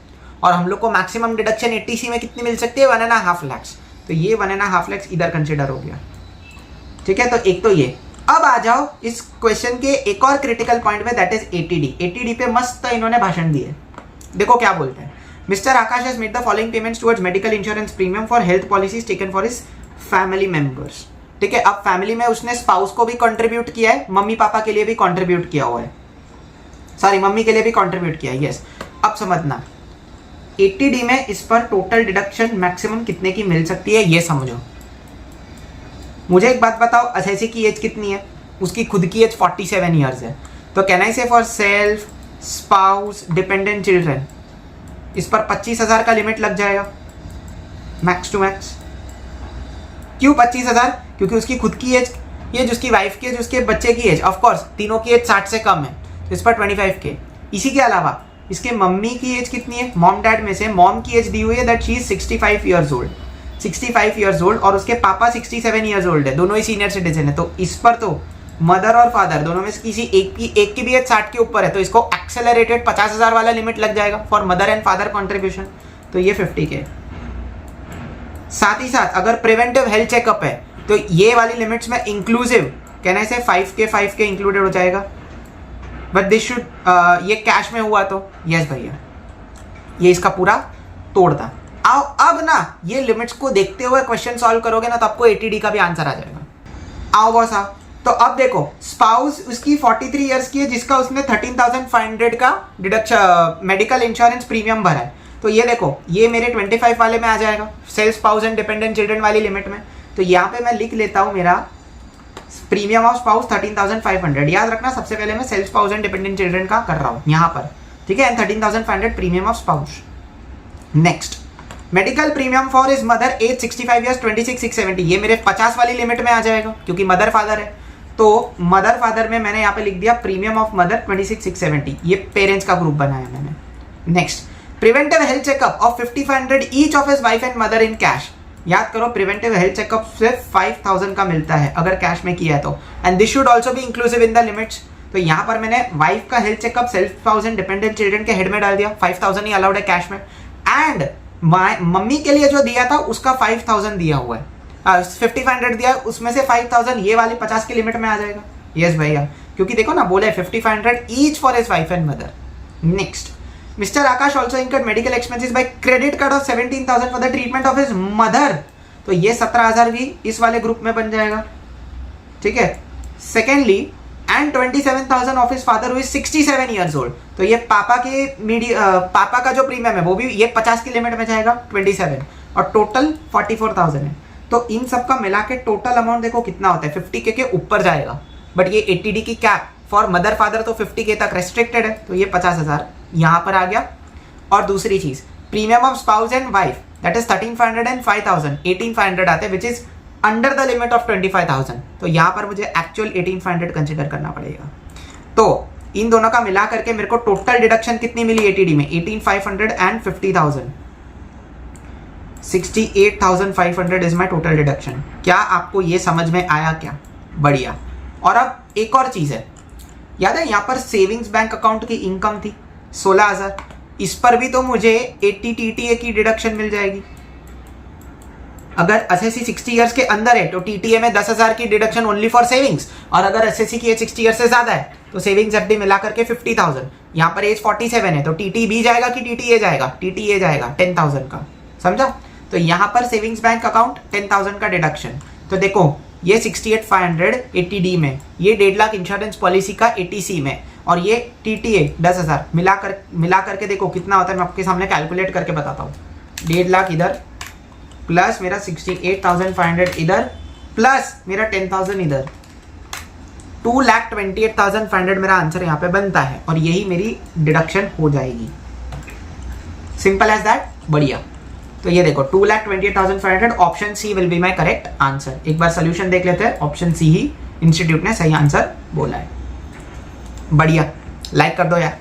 और हम लोग को मैक्सिमम डिडक्शन 80C में कितनी मिल सकती है 1.5 लाख, तो ये 1.5 लाख इधर कंसिडर हो गया। ठीक है, तो एक तो ये। अब आ जाओ इस क्वेश्चन के एक और क्रिटिकल पॉइंट पे, दैट इज ATD। ATD पे मस्त इन्होंने भाषण दिए। देखो क्या बोलते हैं, mister Akash has made the following payments towards medical insurance premium for health policies taken for his family members. ठीक है, अब फैमिली में उसने स्पाउस को भी कंट्रीब्यूट किया है, मम्मी पापा के लिए भी कंट्रीब्यूट किया हुआ है, सॉरी मम्मी के लिए भी कंट्रीब्यूट किया है। यस, अब समझना 80D में इस पर टोटल डिडक्शन मैक्सिमम कितने की मिल सकती है ये समझो। मुझे एक बात बताओ, असेसी की एज कितनी है? उसकी खुद की एज 47 ईयर्स है। तो कैन आई से for self, spouse, dependent children इस पर 25,000 का लिमिट लग जाएगा मैक्स टू मैक्स। क्यों 25,000? क्योंकि उसकी खुद की एज, ये जिसकी वाइफ की एज, उसके बच्चे की एज, ऑफकोर्स तीनों की एज 60 से कम है, तो इस पर 25K। इसी के अलावा इसके मम्मी की एज कितनी है? मॉम डैड में से मॉम की एज दी हुई है that she is 65 years old, 65 years old, और उसके पापा 67 ईयर्स ओल्ड है, दोनों ही सीनियर सिटीजन है। तो इस पर तो मदर और फादर दोनों में से किसी एक की भी एज 60 के ऊपर है, तो इसको एक्सेलरेटेड 50,000 वाला लिमिट लग जाएगा for mother and father contribution, तो ये 50K। साथ ही साथ अगर प्रिवेंटिव हेल्थ चेकअप है तो ये वाली लिमिट्स में इंक्लूसिव कैन आई से 5K इंक्लूडेड हो जाएगा, बट दिस शुड, ये कैश में हुआ तो यस भैया, ये इसका पूरा तोड़ता। आओ अब ना ये लिमिट्स को देखते हुए क्वेश्चन सॉल्व करोगे ना तो आपको ATD का भी आंसर आ जाएगा। आओ बॉस आओ। तो अब देखो स्पाउस उसकी 43 इयर्स की है जिसका उसने 13,500 का डिडक्शन मेडिकल इंश्योरेंस प्रीमियम भरा है, तो ये देखो ये मेरे 25 वाले में आ जाएगा, self spouse and dependent children वाली लिमिट में। तो यहाँ पे मैं लिख लेता हूँ मेरा प्रीमियम ऑफ स्पाउस 13,500। याद रखना सबसे पहले मैं self spouse and dependent children का कर रहा हूँ यहाँ पर, ठीक है, and 13,500 premium of spouse. Next medical premium for his mother age 65 years 26,670, ये मेरे 50 वाली लिमिट में आ जाएगा क्योंकि मदर फादर है। तो मदर फादर में मैंने यहाँ पे लिख दिया प्रीमियम ऑफ मदर 26,670, ये पेरेंट्स का ग्रुप बनाया मैंने। Next preventive health checkup of 5,500 each of his wife and mother in cash. याद करो प्रिवेंटिव हेल्थ चेकअप सिर्फ 5,000 का मिलता है अगर कैश में किया है तो, and this should also be inclusive in the limits. तो यहाँ पर मैंने वाइफ का health checkup self spouse and dependent children के हेड में डाल दिया, 5,000 ही अलाउड है कैश में, एंड मम्मी के लिए जो दिया था उसका 5,000 दिया हुआ है, 5,500 दिया, उसमें से 5,000 ये वाले 50 की लिमिट में आ जाएगा। यस भैया, क्योंकि देखो ना बोले 5,500 each for his wife and mother. Next mister Akash also incurred medical expenses by credit card of 17,000 for the treatment of his mother, तो ये 17,000 भी इस वाले ग्रुप में बन जाएगा, ठीक है। Secondly and 27,000 of his father who is 67 years old, तो ये पापा के पापा का जो प्रीमियम है वो भी ये 50 की लिमिट में जाएगा 27, और टोटल 44,000 है। तो इन सब का मिला के टोटल अमाउंट देखो कितना होता है, 50K के ऊपर जाएगा, बट ये ATD की कैप फॉर मदर फादर तो 50K तक रेस्ट्रिक्टेड है, तो ये 50,000 यहाँ पर आ गया। और दूसरी चीज premium of spouse and wife that is 13,500 and 5,000, 18,500 आते हैं which is under the limit of 25,000, तो यहाँ पर मुझे एक्चुअल 18,500 कंसिडर करना पड़ेगा। तो इन दोनों का मिला करके मेरे को टोटल डिडक्शन कितनी मिली ATD में, 18,500 and 50,000, 68,500 is my total deduction. क्या आपको ये समझ में आया क्या? बढ़िया। और अब एक और चीज है, याद है यहाँ पर सेविंग्स बैंक अकाउंट की इनकम थी 16,000, इस पर भी तो मुझे 80 TTA की डिडक्शन मिल जाएगी। अगर एसएससी 60 इयर्स के अंदर है तो TTA में 10,000 की डिडक्शन ओनली फॉर सेविंग्स, और अगर एसएससी की एज 60 इयर्स से ज्यादा है तो सेविंग्स FD मिला करके 50,000। यहाँ पर एज 47 है तो TTB जाएगा कि TTA जाएगा? TTA जाएगा 10,000 का, समझा? तो यहाँ पर सेविंग्स बैंक अकाउंट 10,000 का डिडक्शन। तो देखो ये 68,500 ATD में, ये 1.5 लाख इंश्योरेंस पॉलिसी का ATC में, और ये TTA 10,000 मिला करके देखो कितना होता है। मैं आपके सामने कैलकुलेट करके बताता हूँ। 1,50,000 इधर, प्लस मेरा 68,500 इधर, प्लस मेरा 10,000 इधर, 2,28,500 मेरा आंसर यहाँ पे बनता है और यही मेरी डिडक्शन हो जाएगी। सिंपल एज दैट, बढ़िया। तो ये देखो 2,28,500, option C will be my correct answer. एक बार सोल्यूशन देख लेते हैं, ऑप्शन सी ही इंस्टीट्यूट ने सही आंसर बोला है। बढ़िया, लाइक कर दो यार।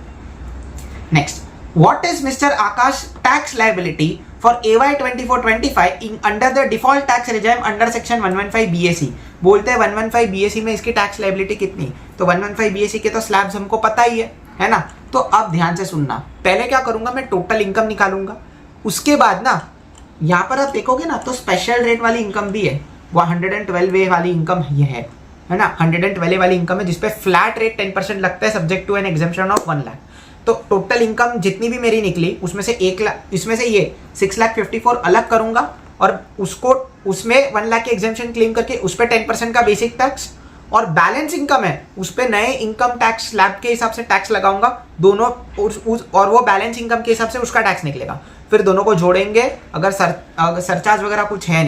Next, what is mister Akash tax liability for AY 24-25 under the default tax regime under section 115 BAC। बोलते हैं 115 BAC में इसकी टैक्स लायबिलिटी कितनी, तो 115 BAC के तो स्लैब्स हमको पता ही है ना। तो अब ध्यान से सुनना, पहले क्या करूंगा मैं टोटल इनकम निकालूंगा, उसके बाद ना यहाँ पर आप देखोगे ना तो स्पेशल रेट वाली इनकम भी है, वो 112A वाली इनकम ये है ना, 112A वाली इनकम है जिसपे फ्लैट रेट 10% लगता है subject to an exemption of 1 lakh. तो टोटल इनकम जितनी भी मेरी निकली उसमें से 1 लाख, इसमें से ये 6,54,000 अलग करूंगा और उसको उसमें 1 लाख की एग्जेम्पशन क्लेम करके उस पर 10% का बेसिक टैक्स और बैलेंस इनकम है उस पर नए इनकम टैक्स स्लैब के हिसाब से टैक्स लगाऊंगा दोनों और वो बैलेंस इनकम के हिसाब से उसका टैक्स निकलेगा। फिर दोनों को जोड़ेंगे, अगर सरचार्ज वगैरह कुछ है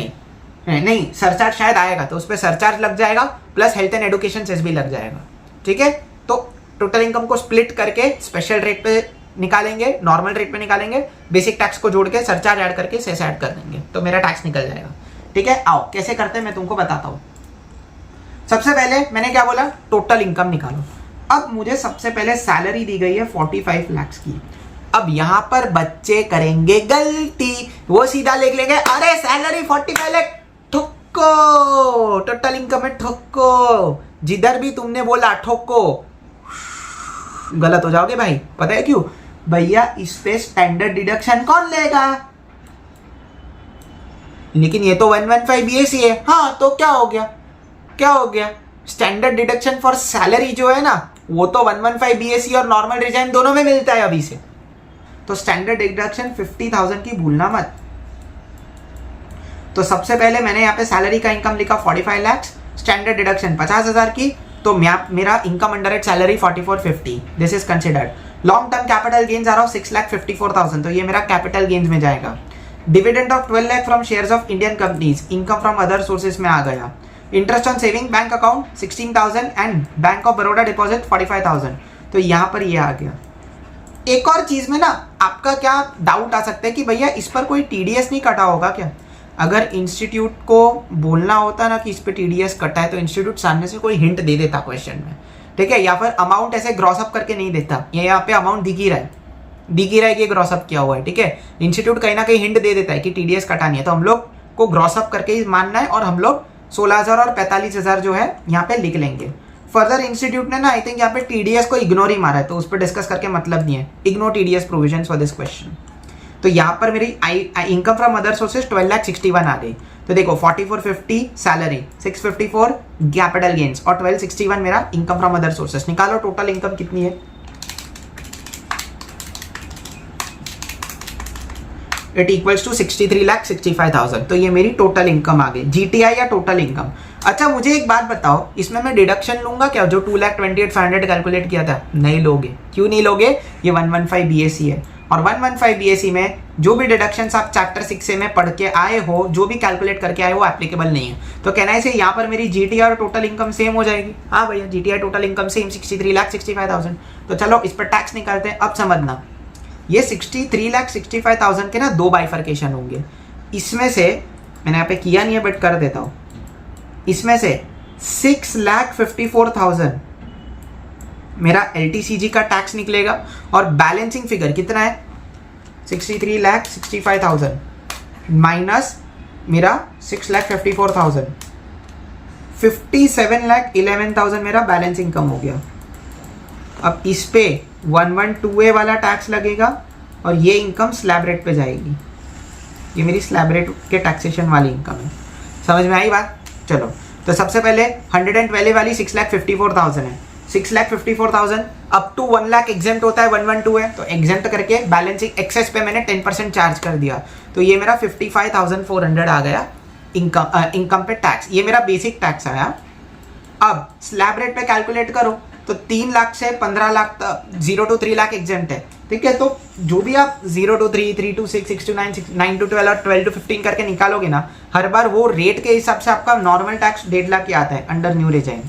नहीं सरचार्ज शायद आएगा तो उस पर सरचार्ज लग जाएगा, plus health and education cess भी लग जाएगा। ठीक है, तो टोटल इनकम को स्प्लिट करके स्पेशल रेट पे निकालेंगे, नॉर्मल रेट पे निकालेंगे, बेसिक टैक्स को जोड़ के सरचार्ज ऐड करके सेस ऐड कर देंगे तो मेरा टैक्स निकल जाएगा। ठीक है, आओ कैसे करते हैं मैं तुमको बताता हूँ। सबसे पहले मैंने क्या बोला, टोटल इनकम निकालो। अब मुझे सबसे पहले सैलरी दी गई है 45 लाख की। अब यहां पर बच्चे करेंगे गलती, वो सीधा लिख लेंगे अरे सैलरी 45 लाख, ठोको, टोटल इनकम है ठोको, जिधर भी तुमने बोला ठोको, गलत हो जाओगे भाई। पता है क्यों भैया, इस पे स्टैंडर्ड डिडक्शन कौन लेगा, लेकिन ये तो 115 BAC है। हाँ तो क्या हो गया, स्टैंडर्ड डिडक्शन फॉर सैलरी जो है ना वो तो 115 BAC और नॉर्मल रिजाइन दोनों में मिलता है अभी से, तो स्टैंडर्ड डिडक्शन 50,000 की भूलना मत। तो सबसे पहले मैंने यहाँ पे सैलरी का इनकम लिखा 45 लाख, स्टैंडर्ड डिडक्शन 50,000 की, तो मेरा income under head salary 4450, this is considered. Long term capital gains आ रहा हूँ 6,54,000, तो ये मेरा कैपिटल गेन्स में जाएगा। Dividend of 12 lakh from shares of Indian companies, income from other sources में आ गया। Interest on saving bank account 16,000 and bank of Baroda deposit 45,000, तो यहाँ पर ये आ गया। एक और चीज में ना आपका क्या डाउट आ सकता है कि भैया इस पर कोई TDS नहीं कटा होगा क्या। अगर इंस्टीट्यूट को बोलना होता ना कि इस पे TDS कटा है तो इंस्टीट्यूट सामने से कोई हिंट दे देता क्वेश्चन में, ठीक है, या फिर अमाउंट ऐसे ग्रॉस अप करके नहीं देता, ये यहाँ पे अमाउंट दिख ही रहा है कि ग्रॉस अप किया हुआ है। ठीक है, इंस्टीट्यूट कहीं ना कहीं हिंट दे देता है कि TDS कटानी है, तो हम लोग को ग्रॉस अप करके ही मानना है और हम लोग 16,000 और 45,000 जो है यहाँ पे लिख लेंगे। फर्दर इंस्टीट्यूट ने ना आई थिंक यहाँ पे TDS को इग्नोर ही मारा है, तो उस पर डिस्कस करके मतलब नहीं है, ignore TDS provision for this question. तो यहाँ पर मेरी इनकम फ्रॉम अदर सोर्सेज 12,61 आ गई। तो देखो 4450 सैलरी, 654 कैपिटल गेन्स और 1261 मेरा इनकम फ्रॉम अदर सोर्सेज। निकालो टोटल इनकम कितनी है, इट इक्वल्स टू 63,65,000, तो ये मेरी टोटल इनकम आ गई। GTI या टोटल इनकम। अच्छा मुझे एक बात बताओ, इसमें मैं डिडक्शन लूंगा क्या, जो 2,28,500 कैलकुलेट किया था? नहीं लोगे। क्यों नहीं लोगे, ये 115 BAC है और 115 BAC में जो भी डिडक्शंस आप चैप्टर 6 में पढ़ के आए हो, जो भी कैलकुलेट करके आए हो, एप्लीकेबल नहीं है। तो कहना है से यहाँ पर मेरी GTI और टोटल इनकम सेम हो जाएगी। हाँ भैया, GTI टोटल इनकम सेम 63,65,000। तो चलो इस पर टैक्स निकालते हैं। अब समझना, ये 63,65,000 के ना दो बाइफर्केशन होंगे। इसमें से मैंने यहाँ पे किया नहीं है बट कर देता हूँ, इसमें से 6,54,000 मेरा LTCG का टैक्स निकलेगा और बैलेंसिंग फिगर कितना है 63,65,000 माइनस मेरा 6,54,000, 57,11,000 मेरा बैलेंस इनकम हो गया। अब इस पे 112A वाला टैक्स लगेगा और ये इनकम स्लैब रेट पे जाएगी। ये मेरी स्लैब रेट के टैक्सेशन वाली इनकम है। समझ में आई बात? चलो, तो सबसे पहले 112A वाली 6,54,000 है। 6,54,000 अप टू 1 लाख एग्जेम्प्ट होता है, 112 है तो एग्जेम्प्ट करके बैलेंसिंग एक्सेस पे मैंने 10% चार्ज कर दिया, तो ये मेरा 55,400 आ गया इनकम पे टैक्स। ये मेरा बेसिक टैक्स आया। अब स्लैब रेट पे कैलकुलेट करो, तो 3 लाख से 15 लाख तक 0 to 3 लाख एग्जेम्प्ट है, ठीक है। तो जो भी आप 0 to 3, 3 to 6, 6 to 9, 9 to 12 और 12 to 15 करके निकालोगे ना, हर बार वो रेट के हिसाब से आपका नॉर्मल टैक्स 1.5 लाख ही आता है अंडर न्यू रिजाइन,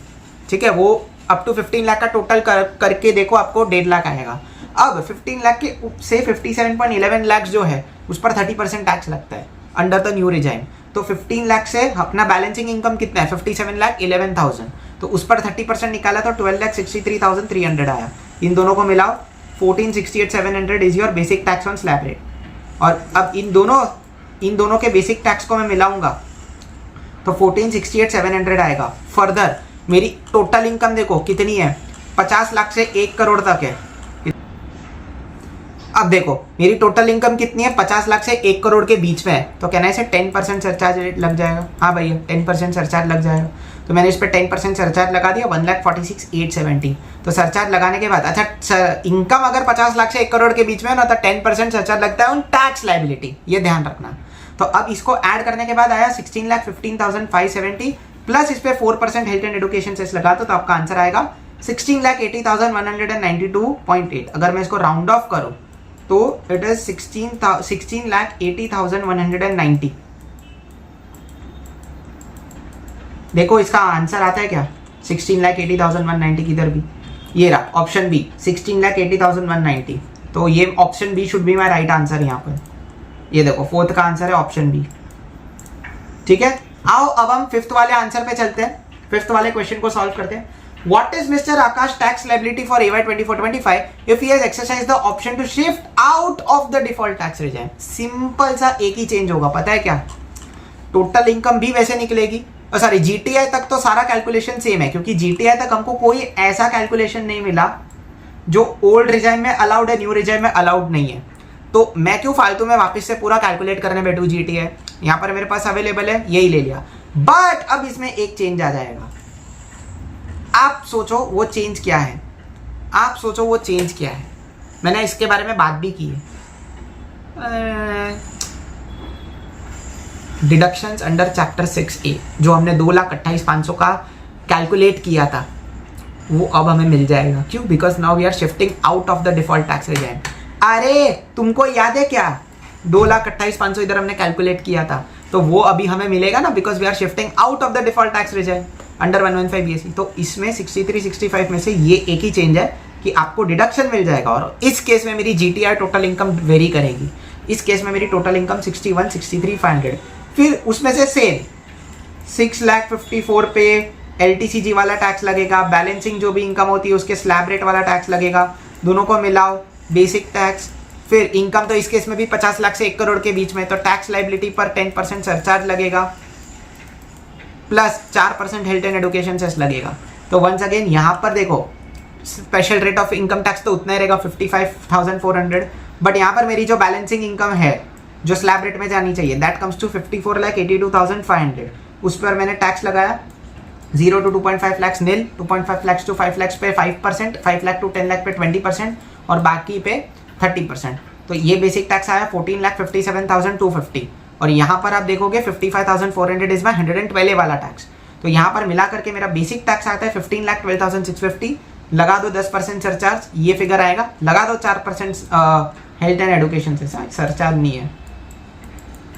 ठीक है। वो अप टू 15 लाख का टोटल करके देखो आपको 1.5 लाख आएगा। अब 15 लाख के से 57.11 लाख जो है उस पर 30% टैक्स लगता है अंडर द न्यू रिजाइन। तो 15 लाख से अपना बैलेंसिंग इनकम कितना है, 57,11,000, तो उस पर 30% निकाला तो 12,63,300 आया। इन दोनों को मिलाओ, 14,68,700 is your basic tax on slab rate. और अब इन दोनों के बेसिक टैक्स को मैं मिलाऊंगा तो 14,68,700 आएगा। फर्दर मेरी टोटल इनकम देखो कितनी है, 50 लाख से 1 करोड़ तक है। अब देखो मेरी टोटल इनकम कितनी है, 50 लाख से 1 करोड़ के बीच में है, तो कहना है इसे 10% सरचार्ज रेट लग जाएगा। हाँ भैया 10% सरचार्ज लग जाएगा, तो मैंने इस पर 10% सरचार्ज लगा दिया, 1,46,870। तो सरचार्ज लगाने के बाद अच्छा इनकम अगर 50 लाख से 1 करोड़ के बीच में है ना, तो 10% सरचार्ज लगता है उन टैक्स लायबिलिटी, ये ध्यान रखना। तो अब इसको ऐड करने के बाद आया 16,15,570 प्लस इस पर 4% हेल्थ एंड एजुकेशन सेस लगा दो, तो आपका आंसर आएगा 16,80,192.8। अगर मैं इसको राउंड ऑफ करूं तो इट इज 16,80,190। देखो इसका आंसर आता है क्या, 16,80,190 किधर भी, ये रहा ऑप्शन बी 16,80,190। तो ये option B should be my right answer यहाँ पर। ये देखो फोर्थ का आंसर है ऑप्शन बी, ठीक है। आओ अब हम फिफ्थ वाले आंसर पे चलते हैं, फिफ्थ वाले क्वेश्चन को सॉल्व करते हैं। What is Mr. Akash tax liability for AY 24-25 if he has exercised the option to shift out of the default tax regime? Simple सा एक ही चेंज होगा, पता है क्या, टोटल इनकम भी वैसे निकलेगी, और सॉरी जीटीआई तक तो सारा कैलकुलेशन सेम है, क्योंकि जीटीआई तक हमको कोई ऐसा कैलकुलेशन नहीं मिला जो ओल्ड रिजाइम में अलाउड है, न्यू रिजाइम में अलाउड नहीं है। तो मैं क्यों फालतू में वापस से पूरा कैलकुलेट करने बैठूं जीटीआई, यहाँ पर मेरे पास अवेलेबल है, यही ले लिया। बट अब इसमें एक चेंज आ जाएगा, आप सोचो वो चेंज क्या है, आप सोचो वो चेंज क्या है। मैंने इसके बारे में बात भी की है, डिडक्शंस अंडर चैप्टर 6A जो हमने 2,28,500 का कैलकुलेट किया था, वो अब हमें मिल जाएगा। क्यों, because now we are shifting out of the default tax regime. अरे तुमको याद है क्या, 2,28,500 इधर हमने कैलकुलेट किया था, तो वो अभी हमें मिलेगा ना, because we are shifting out of the default tax regime under 115 BSE। तो इसमें 63-65 में से ये एक ही चेंज है कि आपको डिडक्शन मिल जाएगा, और इस केस में मेरी जीटीआई टोटल इनकम वेरी करेगी। इस केस में मेरी टोटल इनकम 61,63,500, फिर उसमें से सेम 6,54,000 पे LTCG वाला टैक्स लगेगा, बैलेंसिंग जो भी इनकम होती है उसके स्लैब रेट वाला टैक्स लगेगा, दोनों को मिलाओ बेसिक टैक्स, फिर इनकम तो इस केस में भी 50 लाख से 1 करोड़ के बीच में, तो टैक्स लायबिलिटी पर 10% सरचार्ज लगेगा, plus 4% health and education cess लगेगा। तो वंस अगेन यहाँ पर देखो special rate of income tax तो उतना ही रहेगा 55,400, बट यहाँ पर मेरी जो बैलेंसिंग इनकम है जो स्लैब रेट में जानी चाहिए दैट कम्स टू 54,82,500, उस पर मैंने टैक्स लगाया 0 to 2.5 lakhs nil, 2.5 lakhs to 5 lakhs पे 5%, 5 लाख to 10 लाख पे 20% और बाकी पे 30%। तो ये बेसिक टैक्स आया 14,57,250, और यहाँ पर आप देखोगे 55,400 इज माई 112 वाला टैक्स। तो यहाँ पर मिला करके मेरा बेसिक टैक्स आता है 15,12,650, लगा दो 10% सरचार्ज, ये फिगर आएगा, लगा दो 4% हेल्थ एंड एजुकेशन से, सरचार्ज नहीं है,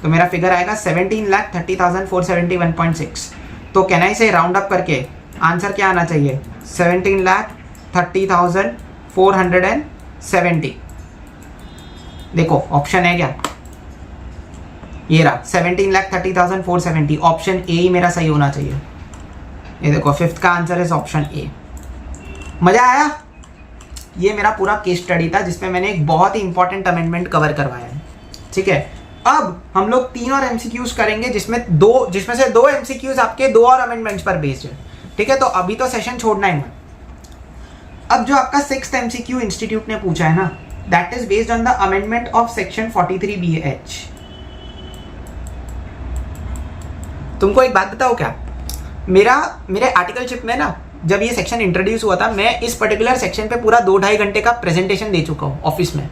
तो मेरा फिगर आएगा 17,30,471.6। तो कहना इसे राउंड अप करके आंसर क्या आना चाहिए, 17,30,470। देखो ऑप्शन है क्या, ये रहा 17,30,470, ऑप्शन ए ही मेरा सही होना चाहिए। ये देखो फिफ्थ का आंसर है ऑप्शन ए। मजा आया, ये मेरा पूरा केस स्टडी था जिसमें मैंने एक बहुत ही इंपॉर्टेंट अमेंडमेंट कवर करवाया है, ठीक है। अब हम लोग 3 और एमसीक्यूज करेंगे जिसमें से 2 एमसीक्यूज आपके 2 और अमेंडमेंट्स पर बेस्ड है, ठीक है। तो अभी तो सेशन छोड़ना है। अब जो आपका 6th एमसीक्यू इंस्टीट्यूट ने पूछा है ना, that is based on the amendment of section 43BH। तुमको एक बात बताओ क्या, मेरे आर्टिकलशिप में ना जब ये सेक्शन इंट्रोड्यूस हुआ था, मैं इस पर्टिकुलर सेक्शन पे पूरा 2-2.5 घंटे का प्रेजेंटेशन दे चुका हूँ ऑफिस में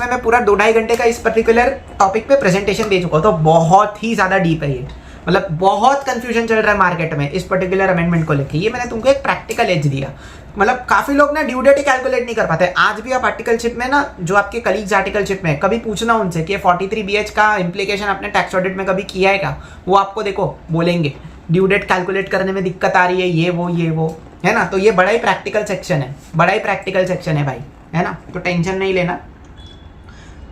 मैं पूरा 2-2.5 घंटे का इस पर्टिकुलर टॉपिक पे प्रेजेंटेशन दे चुका हूँ। तो बहुत ही ज़्यादा डीप है ये, मतलब बहुत कंफ्यूजन चल रहा है मार्केट में इस पर्टिकुलर अमेंडमेंट को लेके। ये मैंने तुमको एक प्रैक्टिकल एज दिया। मतलब काफी लोग ना ड्यू डेट ही कैलकुलेट नहीं कर पाते। आज भी आप आर्टिकलशिप में ना, जो आपके कलीग्स आर्टिकलशिप में, कभी पूछना उनसे कि 43BH का इंप्लीकेशन अपने टैक्स ऑडिट में कभी किया है क्या, वो आपको देखो बोलेंगे ड्यू डेट कैलकुलेट करने में दिक्कत आ रही है, ये वो है ना। तो ये बड़ा ही प्रैक्टिकल सेक्शन है, बड़ा ही प्रैक्टिकल सेक्शन है भाई, है ना। तो टेंशन नहीं लेना।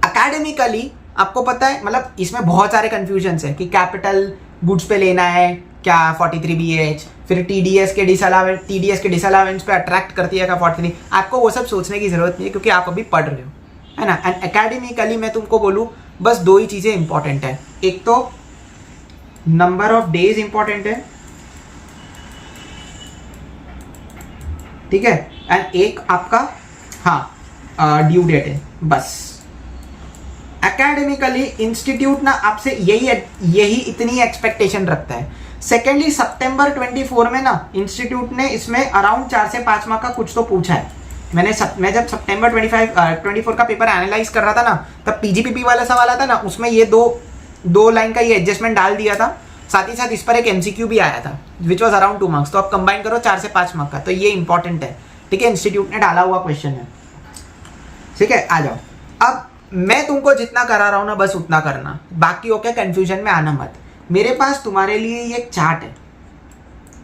एकेडमिकली आपको पता है, मतलब इसमें बहुत सारे कंफ्यूजन्स है कि कैपिटल गुड्स पे लेना है क्या 43BH, फिर टीडीएस के डिसअलावेंस पे अट्रैक्ट करती है क्या 43। आपको वो सब सोचने की जरूरत नहीं है क्योंकि आप अभी पढ़ रहे हो, है ना। एंड एकेडमिकली मैं तुमको बोलूँ बस दो ही चीज़ें इंपॉर्टेंट है। एक तो नंबर ऑफ डेज इंपॉर्टेंट है, ठीक है, एंड एक आपका ड्यू डेट है, बस। एकेडमिकली इंस्टीट्यूट ना आपसे यही इतनी एक्सपेक्टेशन रखता है। सेकेंडली सितंबर 24 में ना इंस्टीट्यूट ने इसमें अराउंड 4 से 5 मार्क का कुछ तो पूछा है। मैं जब सितंबर 24 का पेपर एनालाइज कर रहा था ना, तब पीजीपीपी वाला सवाल आता ना, उसमें ये दो लाइन का ये एडजस्टमेंट डाल दिया था। साथ ही साथ इस पर एक एमसीक्यू भी आया था विच वॉज अराउंड 2 मार्क्स। तो आप कंबाइन करो 4 से 5 मार्क का, तो ये इंपॉर्टेंट है, ठीक है। इंस्टीट्यूट ने डाला हुआ क्वेश्चन है, ठीक है। आ जाओ, अब मैं तुमको जितना करा रहा हूं ना बस उतना करना, बाकी ओके कंफ्यूजन में आना मत। मेरे पास तुम्हारे लिए ये चार्ट है,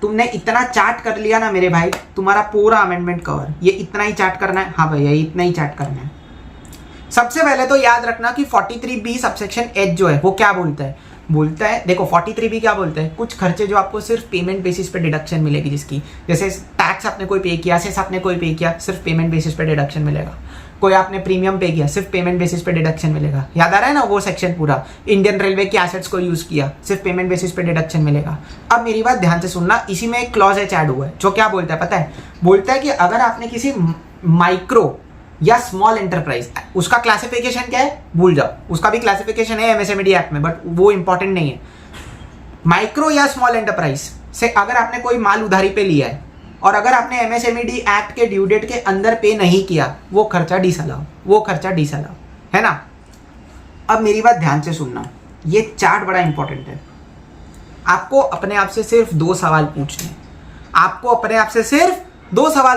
तुमने इतना चार्ट कर लिया ना मेरे भाई, तुम्हारा पूरा अमेंडमेंट कवर। ये इतना ही चार्ट करना है, हाँ भैया इतना ही चार्ट करना है। सबसे पहले तो याद रखना कि 43B सबसेक्शन H जो है वो क्या बोलता है, देखो 43B क्या बोलता है, कुछ खर्चे जो आपको सिर्फ पेमेंट बेसिस पे डिडक्शन मिलेगी, जिसकी जैसे टैक्स आपने कोई पे किया, सेस आपने कोई पे किया, सिर्फ पेमेंट बेसिस पे डिडक्शन मिलेगा। कोई आपने प्रीमियम पे किया, सिर्फ पेमेंट बेसिस पे डिडक्शन मिलेगा। याद आ रहा है ना वो सेक्शन पूरा। इंडियन रेलवे की एसेट्स को यूज किया, सिर्फ पेमेंट बेसिस पे डिडक्शन मिलेगा। अब मेरी बात ध्यान से सुनना, इसी में एक क्लॉज एच ऐड हुआ है जो क्या बोलता है पता है, बोलता है कि अगर आपने किसी माइक्रो या स्मॉल एंटरप्राइज, उसका क्लासिफिकेशन क्या है भूल जाओ, उसका भी क्लासिफिकेशन है एमएसएमई एक्ट में, बट वो इंपॉर्टेंट नहीं है। माइक्रो या स्मॉल एंटरप्राइज से अगर आपने कोई माल उधारी पे लिया है और अगर आपने एमएसएमई एक्ट के ड्यू डेट के अंदर पे नहीं किया, वो खर्चा डिसअलाउ, है ना। अब मेरी बात ध्यान से सुनना, ये चार्ट बड़ा इंपॉर्टेंट है। आपको अपने आप से सिर्फ 2 सवाल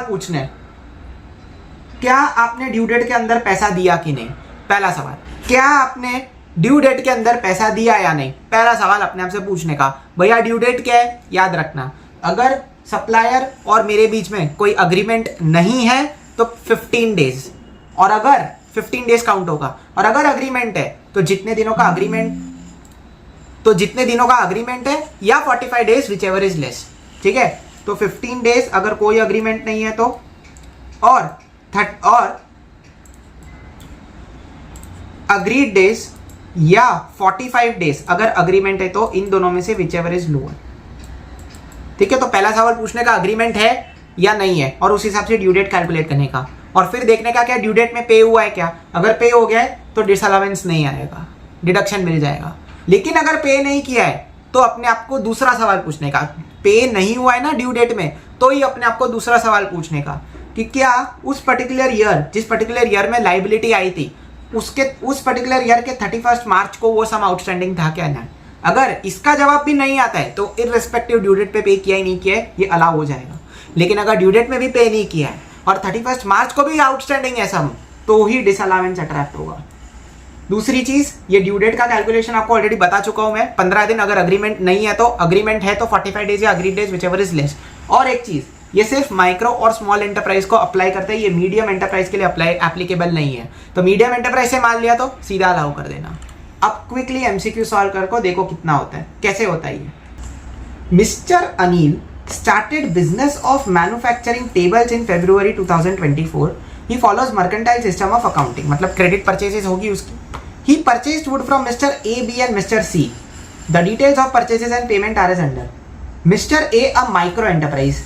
पूछने हैं। क्या आपने ड्यू डेट के अंदर पैसा दिया कि नहीं, पहला सवाल। क्या आपने ड्यू डेट के अंदर पैसा दिया या नहीं, पहला सवाल अपने आप से पूछने का। भैया ड्यू डेट क्या है, याद रखना, अगर सप्लायर और मेरे बीच में कोई अग्रीमेंट नहीं है तो 15 डेज, और अगर 15 डेज काउंट होगा, और अगर अग्रीमेंट है तो जितने दिनों का अग्रीमेंट है, या 45 days which ever is less, ठीक है। तो 15 डेज अगर कोई अग्रीमेंट नहीं है तो, और अग्रीड डेज या 45 डेज अगर अग्रीमेंट है तो, इन दोनों में से विच एवर इज लोअर, ठीक है। तो पहला सवाल पूछने का अग्रीमेंट है या नहीं है, और उस हिसाब से ड्यू डेट कैलकुलेट करने का, और फिर देखने का क्या ड्यू डेट में पे हुआ है क्या। अगर पे हो गया है तो डिसअलावेंस नहीं आएगा, डिडक्शन मिल जाएगा। लेकिन अगर पे नहीं किया है तो अपने आप को दूसरा सवाल पूछने का, पे नहीं हुआ है ना ड्यू डेट में, तो ही अपने आप को दूसरा सवाल पूछने का कि क्या उस पर्टिकुलर ईयर, जिस पर्टिकुलर ईयर में लाइबिलिटी आई थी, उस पर्टिकुलर ईयर के 31 मार्च को वो सम आउटस्टैंडिंग था क्या ना। अगर इसका जवाब भी नहीं आता है तो इररिस्पेक्टिव ड्यू डेट पे किया ही नहीं किया है, ये अलाउ हो जाएगा। लेकिन अगर ड्यू डेट में भी पे नहीं किया है और 31 मार्च को भी आउटस्टैंडिंग है सम, तो ही डिसअलावेंस अट्रैक्ट होगा। दूसरी चीज, ये ड्यू डेट का कैलकुलेशन आपको ऑलरेडी बता चुका हूं मैं, 15 दिन। अगर अग्रीमेंट नहीं है तो, अग्रीमेंट है तो 45 डेज या agreed days which ever is less. और एक चीज, ये सिर्फ माइक्रो और स्मॉल एंटरप्राइज को अप्लाई करते हैं, ये मीडियम एंटरप्राइज के लिए एप्लीकेबल नहीं है। तो मीडियम एंटरप्राइज से मान लिया तो सीधा अलाउ कर देना। अब क्विकली एमसीक्यू सॉल्व करके देखो कितना होता है, कैसे होता है ये। Mister Anil started business of manufacturing tables in February 2024. He follows mercantile system of accounting, मतलब credit purchases होगी उसकी. He purchased wood from Mr. A, B and Mr. C. The details of purchases and payment are as under. Mr. A a micro enterprise,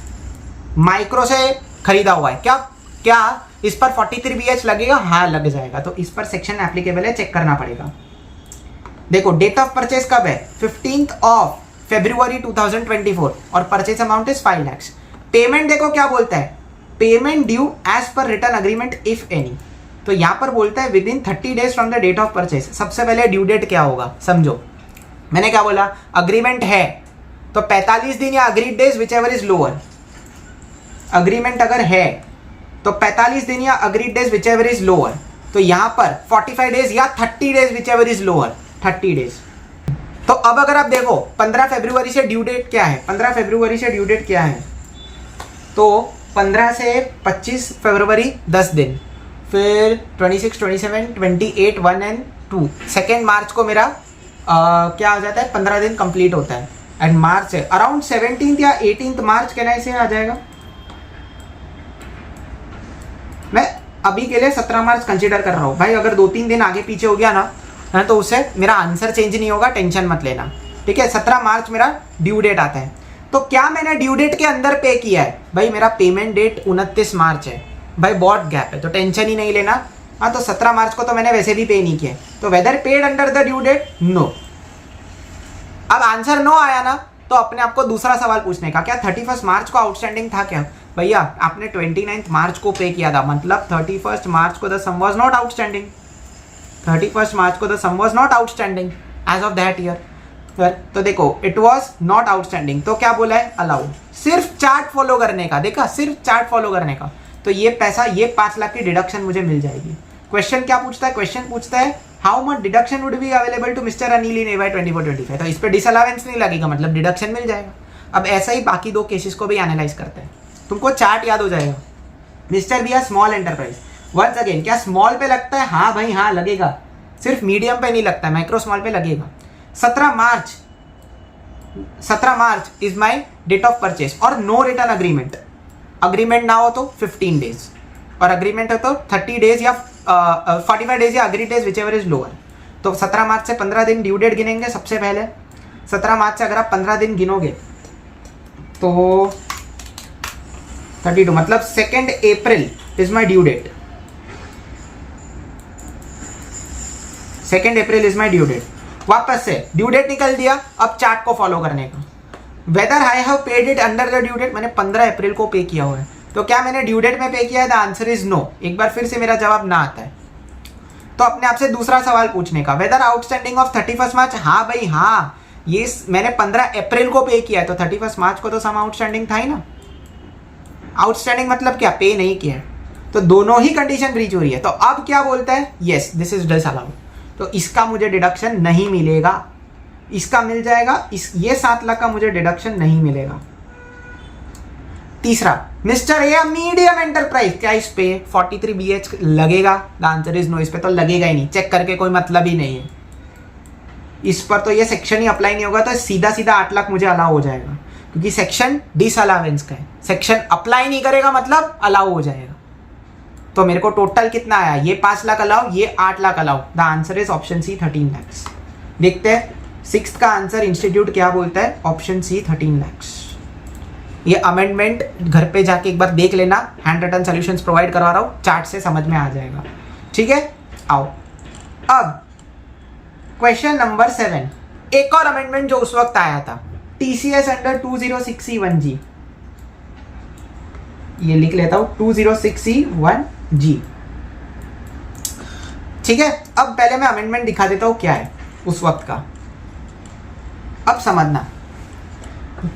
micro से खरीदा हुआ है, क्या इस पर 43BH लगेगा, हाँ लग जाएगा। तो इस पर सेक्शन एप्लीकेबल है, चेक करना पड़ेगा। देखो डेट ऑफ परचेज कब है, 15th of February 2024, और purchase amount is 5 lakhs। Payment देखो क्या बोलता है, payment due as per return agreement if any. तो यहां पर बोलता है within 30 days from the date of purchase. सबसे पहले ड्यू डेट क्या होगा समझो, मैंने क्या बोला, अग्रीमेंट है तो 45 दिन या agreed days which ever is lower, agreement अगर है तो 45 दिन या agreed days which ever is lower, तो यहां पर 45 डेज या 30 days which ever is lower, 30 days. तो अब अगर आप देखो 15 फरवरी से ड्यू डेट क्या है, 15 फरवरी से ड्यू डेट क्या है, तो 15 से 25 फरवरी 10 दिन, फिर 26, 27, 28, 1 एंड 2, 2 मार्च को मेरा क्या हो जाता है, 15 दिन कंप्लीट होता है। एंड मार्च से अराउंड 17 या 18 मार्च के से आ जाएगा। मैं अभी के लिए 17 मार्च कंसीडर कर रहा हूँ भाई, अगर 2-3 दिन आगे पीछे हो गया ना तो उससे मेरा आंसर चेंज नहीं होगा, टेंशन मत लेना, ठीक है। 17 मार्च मेरा ड्यू डेट आता है। तो क्या मैंने ड्यू डेट के अंदर पे किया है, भाई मेरा पेमेंट डेट 29 मार्च है, भाई बहुत गैप है तो टेंशन ही नहीं लेना। हाँ, तो 17 मार्च को तो मैंने वैसे भी पे नहीं किया, तो whether paid under the due date, no. अब आंसर नो आया ना तो अपने आप को दूसरा सवाल पूछने का, क्या 31 मार्च को आउटस्टैंडिंग था क्या? भैया आपने 29 मार्च को पे किया था, मतलब 31 मार्च को the sum was not outstanding, 31 मार्च को the sum was not outstanding as of that year. तो देखो इट वाज नॉट आउटस्टैंडिंग, तो क्या बोला है, अलाउड, सिर्फ चार्ट फॉलो करने का, देखा, सिर्फ चार्ट फॉलो करने का। तो ये पैसा, ये 5 लाख की डिडक्शन मुझे मिल जाएगी। क्वेश्चन क्या पूछता है, क्वेश्चन पूछता है how much deduction would be available to mister Anil in AY 24-25, तो इस पे डिसअलावेंस नहीं लगेगा, मतलब डिडक्शन मिल जाएगा। अब ऐसा ही बाकी 2 केसेस को भी एनालाइज करते हैं, तुमको चार्ट याद हो जाएगा। Mister B small enterprise, once again क्या स्मॉल पे लगता है, हाँ भाई हाँ लगेगा, सिर्फ मीडियम पे नहीं लगता है, माइक्रो स्मॉल पे लगेगा। 17 March is my date of purchase और नो रिटर्न अग्रीमेंट, अग्रीमेंट ना हो तो 15 डेज और अग्रीमेंट हो तो 30 डेज या 45 डेज या agree days which ever is lower. तो 17 मार्च से 15 दिन ड्यू डेट गिनेंगे। सबसे पहले 17 मार्च से अगर आप 15 दिन गिनोगे तो 32, मतलब 2 April is my due date, 2 April is my due date. वापस से ड्यू डेट निकल दिया, अब चार्ट को फॉलो करने का, whether I have paid it under the due date, मैंने 15 अप्रैल को पे किया हुआ है, तो क्या मैंने ड्यू डेट में पे किया है, द आंसर इज नो। एक बार फिर से मेरा जवाब ना आता है तो अपने आप से दूसरा सवाल पूछने का, वेदर आउटस्टैंडिंग ऑफ 31 मार्च, हाँ भाई हाँ, ये मैंने 15 अप्रैल को पे किया है, तो 31 मार्च को तो सम आउटस्टैंडिंग था ही ना। आउटस्टैंडिंग मतलब क्या, पे नहीं किया है, तो दोनों ही कंडीशन ब्रीच हो रही है। तो अब क्या बोलता है, यस दिस इज डिसअलाउड, तो इसका मुझे डिडक्शन नहीं मिलेगा, इसका मिल जाएगा, ये 7 लाख का मुझे डिडक्शन नहीं मिलेगा। तीसरा, मिस्टर ए मीडियम एंटरप्राइज, क्या इस पे 43 BH लगेगा, द आंसर इज नो, इस पे तो लगेगा ही नहीं, चेक करके कोई मतलब ही नहीं है, इस पर तो ये सेक्शन ही अप्लाई नहीं होगा, तो सीधा सीधा 8 लाख मुझे अलाउ हो जाएगा, क्योंकि सेक्शन डिसअलावेंस का है, सेक्शन अप्लाई नहीं करेगा मतलब अलाउ हो जाएगा। तो मेरे को टोटल कितना आया, ये 5 लाख अलाउ, ये 8 lakh allow, the answer is option C 13 lakhs। देखते हैं 6th का आंसर इंस्टीट्यूट क्या बोलता है, ऑप्शन सी 13 lakhs। ये अमेंडमेंट घर पे जाके एक बार देख लेना, हैंड रिटन सॉल्यूशंस प्रोवाइड करवा रहा हूँ, चार्ट से समझ में आ जाएगा, ठीक है। आओ अब क्वेश्चन नंबर 7, एक और अमेंडमेंट जो उस वक्त आया था, TCS अंडर 206C1G, ये लिख लेता हूं 206C1G, ठीक है। अब पहले मैं अमेंडमेंट दिखा देता हूं क्या है उस वक्त का, अब समझना।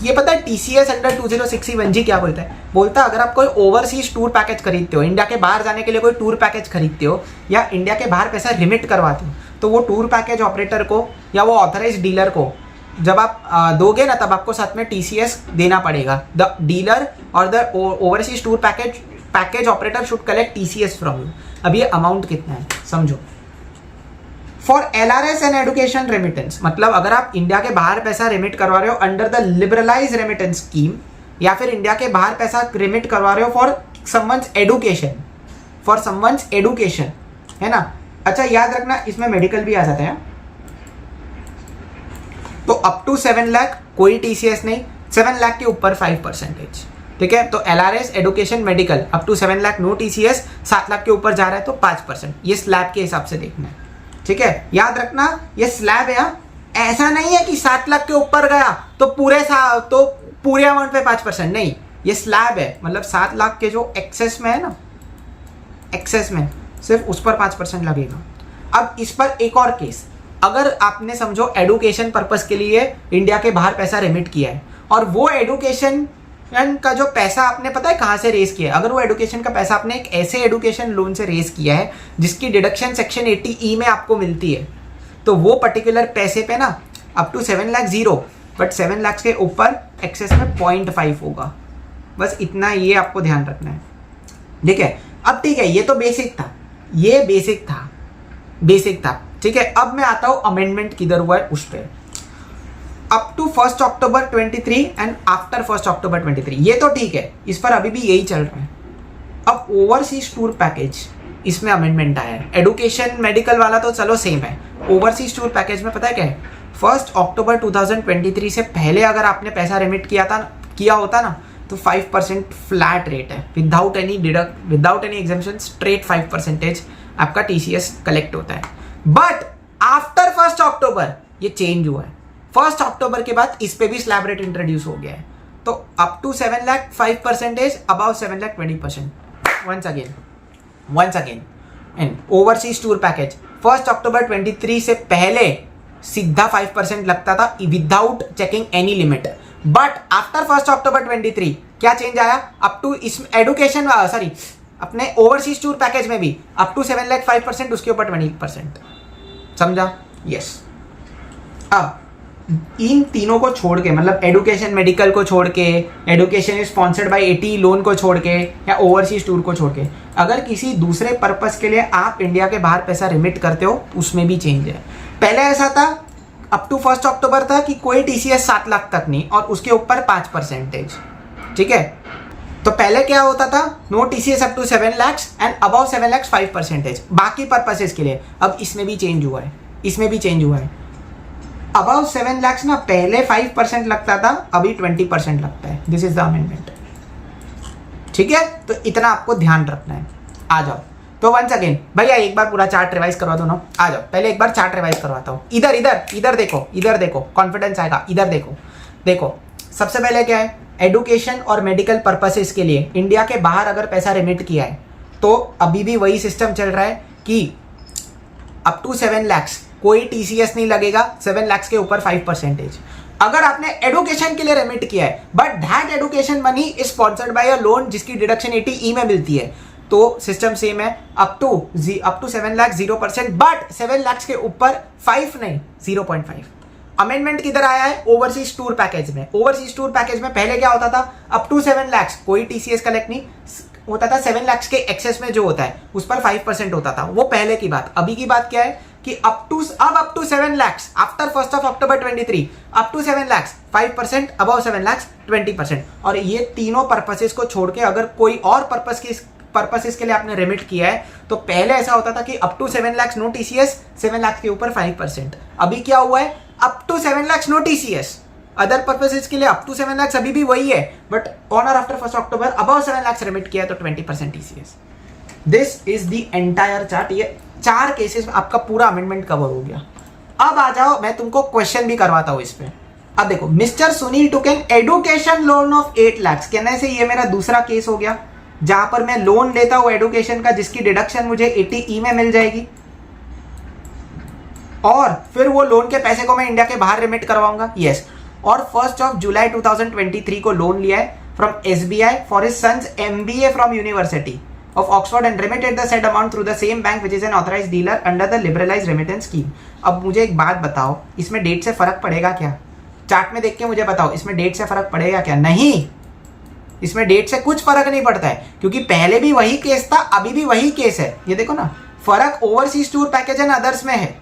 ये पता है TCS अंडर 206C1G क्या बोलता है, बोलता है अगर आप कोई ओवरसीज टूर पैकेज खरीदते हो, इंडिया के बाहर जाने के लिए कोई टूर पैकेज खरीदते हो या इंडिया के बाहर पैसा रिमिट करवाते हो, तो वो टूर पैकेज ऑपरेटर को या वो ऑथराइज डीलर को जब आप दोगे ना, तब आपको साथ में TCS देना पड़ेगा। द डीलर और the overseas tour package operator should collect TCS from you. अब ये अमाउंट कितना है समझो। For LRS and education remittance, मतलब अगर आप इंडिया के बाहर पैसा रिमिट करवा रहे हो under the liberalise remittance scheme, या फिर इंडिया के बाहर पैसा रिमिट करवा रहे हो फॉर समवंस एडुकेशन, है ना। अच्छा याद रखना इसमें मेडिकल भी आ जाता है, तो अप टू 7 लाख कोई TCS नहीं, 7 लाख के ऊपर 5%, ठीक है। तो LRS education medical up to 7 lakh no TCS, 7 lakh के ऊपर जा रहा है तो 5%, ये स्लैब के हिसाब से देखना है, ठीक है। याद रखना ये स्लैब है, ऐसा नहीं है कि 7 लाख के ऊपर गया तो पूरे अमाउंट पे 5%, नहीं, ये स्लैब है, मतलब 7 लाख के जो एक्सेस में है ना, एक्सेस में सिर्फ उस पर 5% लगेगा। अब इस पर एक और केस, अगर आपने समझो एडुकेशन पर्पस के लिए इंडिया के बाहर पैसा रिमिट किया है और वो एडुकेशन का जो पैसा आपने पता है कहाँ से रेज किया है, अगर वो एडुकेशन का पैसा आपने एक ऐसे एडुकेशन लोन से रेज किया है जिसकी डिडक्शन सेक्शन 80E में आपको मिलती है, तो वो पर्टिकुलर पैसे पे ना up to 7 lakh zero, but 7 lakh के ऊपर एक्सेस में 0.5 होगा। बस इतना ये आपको ध्यान रखना है, ठीक है। अब ठीक है, ये तो बेसिक था, ये बेसिक था, ठीक है। अब मैं आता हूँ अमेंडमेंट किधर हुआ है उस पर। Up to 1 October 23 and after 1 October 23, ये तो ठीक है, इस पर अभी भी यही चल रहा है। अब ओवरसीज टूर पैकेज, इसमें अमेंडमेंट आया है। एडुकेशन मेडिकल वाला तो चलो सेम है, ओवरसीज टूर पैकेज में पता है क्या है, 1 अक्टूबर 2023 से पहले अगर आपने पैसा रिमिट किया होता ना तो 5% फ्लैट रेट है, विदाउट एनी एग्जाम्पशन, स्ट्रेट 5% आपका TCS कलेक्ट होता है। बट आफ्टर 1 अक्टूबर ये चेंज हुआ है। 1 अक्टूबर के बाद इस पे भी स्लैब रेट इंट्रोड्यूस हो गया है, तो up to 7 lakh 5%, above 7 lakh 20%। Once again and overseas tour package 1 October 23 से पहले सीधा 5% लगता था without checking any limit. But after 1 October 23 क्या चेंज आया, अप टू इस एडुकेशन अपने ओवरसीज टूर पैकेज में भी अप टू 7 लाख 5%, उसके ऊपर 20%। समझा? यस। अब इन तीनों को छोड़ के, मतलब एडुकेशन मेडिकल को छोड़ के, एडुकेशन स्पॉन्सर्ड बाय 80 लोन को छोड़ के, या ओवरसीज टूर को छोड़ के, अगर किसी दूसरे पर्पस के लिए आप इंडिया के बाहर पैसा रिमिट करते हो उसमें भी चेंज है। पहले ऐसा था अप टू 1 अक्टूबर था कि कोई TCS 7 लाख तक नहीं और उसके ऊपर 5%, ठीक है। तो पहले क्या होता था, no TCS up to 7 lakh and above 7 lakh 5% बाकी पर्पसेस के लिए। अब इसमें भी चेंज हुआ है, अबाउ 7 लाख ना पहले 5% लगता था, अभी 20% लगता है। दिस इज द अमेंडमेंट, ठीक है। तो इतना आपको ध्यान रखना है। आ जाओ, तो वंस अगेन भैया एक बार पूरा चार्ट रिवाइज करवा दो ना। आ जाओ, पहले एक बार चार्ट रिवाइज करवाता हूँ। इधर देखो, कॉन्फिडेंस आएगा। इधर देखो, सबसे पहले क्या है, एडुकेशन और मेडिकल पर्पसेस के लिए इंडिया के बाहर अगर पैसा रिमिट किया है तो अभी भी वही सिस्टम चल रहा है कि अप टू 7 लाख कोई TCS नहीं लगेगा, 7 लाख के ऊपर 5%। अगर आपने एडुकेशन के लिए रिमिट किया है but that education money is sponsored by a loan जिसकी डिडक्शन 80E में मिलती है, तो सिस्टम सेम है, up to 7 lakh 0%, but 7 lakh के ऊपर 5 नहीं 0.5। अमेंडमेंट किधर आया है, ओवरसीज टूर पैकेज में। ओवरसीज टूर पैकेज में पहले क्या होता था, अप टू 7 लाख कोई TCS कलेक्ट नहीं होता था, 7 लाख के एक्सेस में जो होता है उस पर 5% होता था। वो पहले की बात। अभी की बात क्या है कि up to 7 lakh after 1 October 23, up to 7 lakh 5%, above 7 lakh 20%। और ये तीनों पर्पसेस को छोड़ के अगर कोई और पर्पसेस के लिए आपने रिमिट किया है तो पहले ऐसा होता था कि up to 7 lakh no TCS, 7 lakh के ऊपर 5%। अभी क्या हुआ है, up to 7 lakh no TCS, other purposes के लिए अप टू 7 लाख अभी भी वही है, बट ऑन और after 1 October above 7 lakh remit किया है तो 20% TCS। This is the entire chart. ये 4 केसेस में आपका पूरा अमेंडमेंट कवर हो गया। अब आ जाओ, मैं तुमको क्वेश्चन भी करवाता हूं इस पे। अब देखो, mister Sunil took an education loan of 8 lakh, कहने से ये मेरा दूसरा केस हो गया जहां पर मैं लोन लेता हूं एडुकेशन का जिसकी डिडक्शन मुझे 80E में मिल जाएगी और फिर वो लोन के पैसे को मैं इंडिया के बाहर रिमिट करवाऊंगा। यस। और 1 जुलाई 2023 को लोन लिया है from SBI for his sons MBA from university of Oxford and remitted the said amount through the same bank which is an authorized dealer under the liberalized remittance scheme। अब मुझे एक बात बताओ, इसमें डेट से फर्क पड़ेगा क्या? चार्ट में देख के मुझे बताओ, इसमें डेट से फर्क पड़ेगा क्या? नहीं, इसमें डेट से कुछ फर्क नहीं पड़ता है, क्योंकि पहले भी वही केस था, अभी भी वही केस है। ये देखो ना, फर्क overseas tour package and others में है,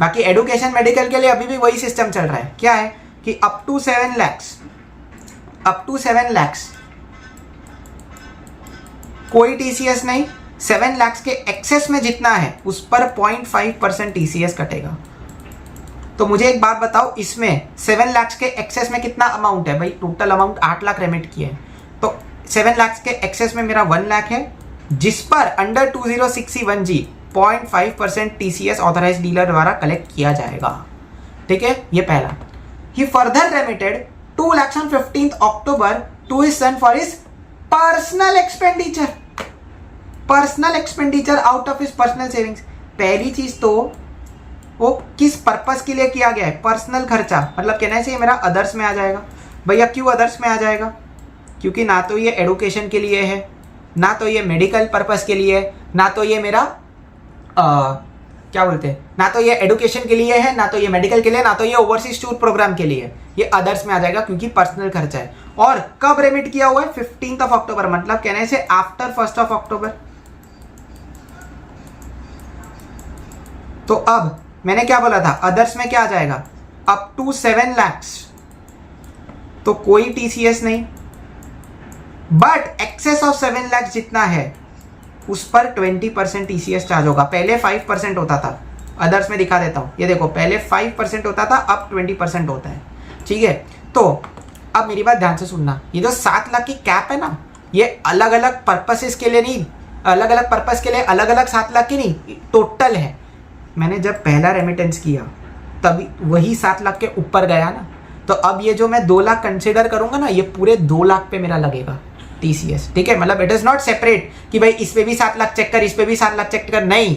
बाकी एडुकेशन मेडिकल के लिए अभी भी वही सिस्टम चल रहा है। क्या है कि अप टू 7 लाख कोई TCS नहीं, 7 लाख के एक्सेस में जितना है उस पर 0.5% TCS कटेगा। तो मुझे एक बात बताओ, इसमें 7 लाख के एक्सेस में कितना अमाउंट है? भाई टोटल अमाउंट 8 लाख रिमिट किए हैं, तो 7 लाख के एक्सेस में मेरा 1 लाख है जिस पर under 2061G 0.5% TCS authorised dealer द्वारा कलेक्ट किया जाएगा। ठीक है, ये पहला। ही further remitted 2 lakhs on 15th October to his son for his personal expenditure out of his personal savings. पहली चीज तो वो किस पर्पस के लिए किया गया है, पर्सनल खर्चा, मतलब कहने से ये मेरा अदर्स में आ जाएगा। भैया क्यों अदर्स में आ जाएगा, क्योंकि ना तो ये एडुकेशन के लिए है, ना तो ये मेडिकल पर्पस के लिए है, ना तो ये मेरा क्या बोलते हैं, ना तो ये एडुकेशन के लिए है, ना तो ये मेडिकल के लिए, ना तो ये ओवरसीज टूर प्रोग्राम के लिए है, ये अदर्स में आ जाएगा क्योंकि पर्सनल खर्चा है। और कब रेमिट किया हुआ है, 15 अक्टूबर, मतलब कहने से आफ्टर 1 अक्टूबर। तो अब मैंने क्या बोला था, अदर्स में क्या आ जाएगा, अप टू 7 लाख, तो कोई टीसीएस नहीं, बट एक्सेस ऑफ 7 लाख जितना है उस पर 20% टीसीएस चार्ज होगा। पहले 5% होता था, अदर्स में दिखा देता हूं, ये देखो पहले 5% होता था, अब 20% होता है, ठीक है। तो अब मेरी बात ध्यान से सुनना, ये जो 7 लाख की कैप है ना, ये अलग अलग पर्पसेस के लिए नहीं, अलग अलग पर्पस के लिए अलग अलग 7 लाख की नहीं, टोटल है। मैंने जब पहला रेमिटेंस किया तभी वही 7 लाख के ऊपर गया ना, तो अब ये जो मैं 2 लाख कंसिडर करूंगा ना, ये पूरे 2 लाख पे मेरा लगेगा टीसीएस, ठीक है। मतलब इट इज नॉट सेपरेट कि भाई इस पे भी 7 लाख चेक कर, इस पे भी 7 लाख चेक कर, नहीं,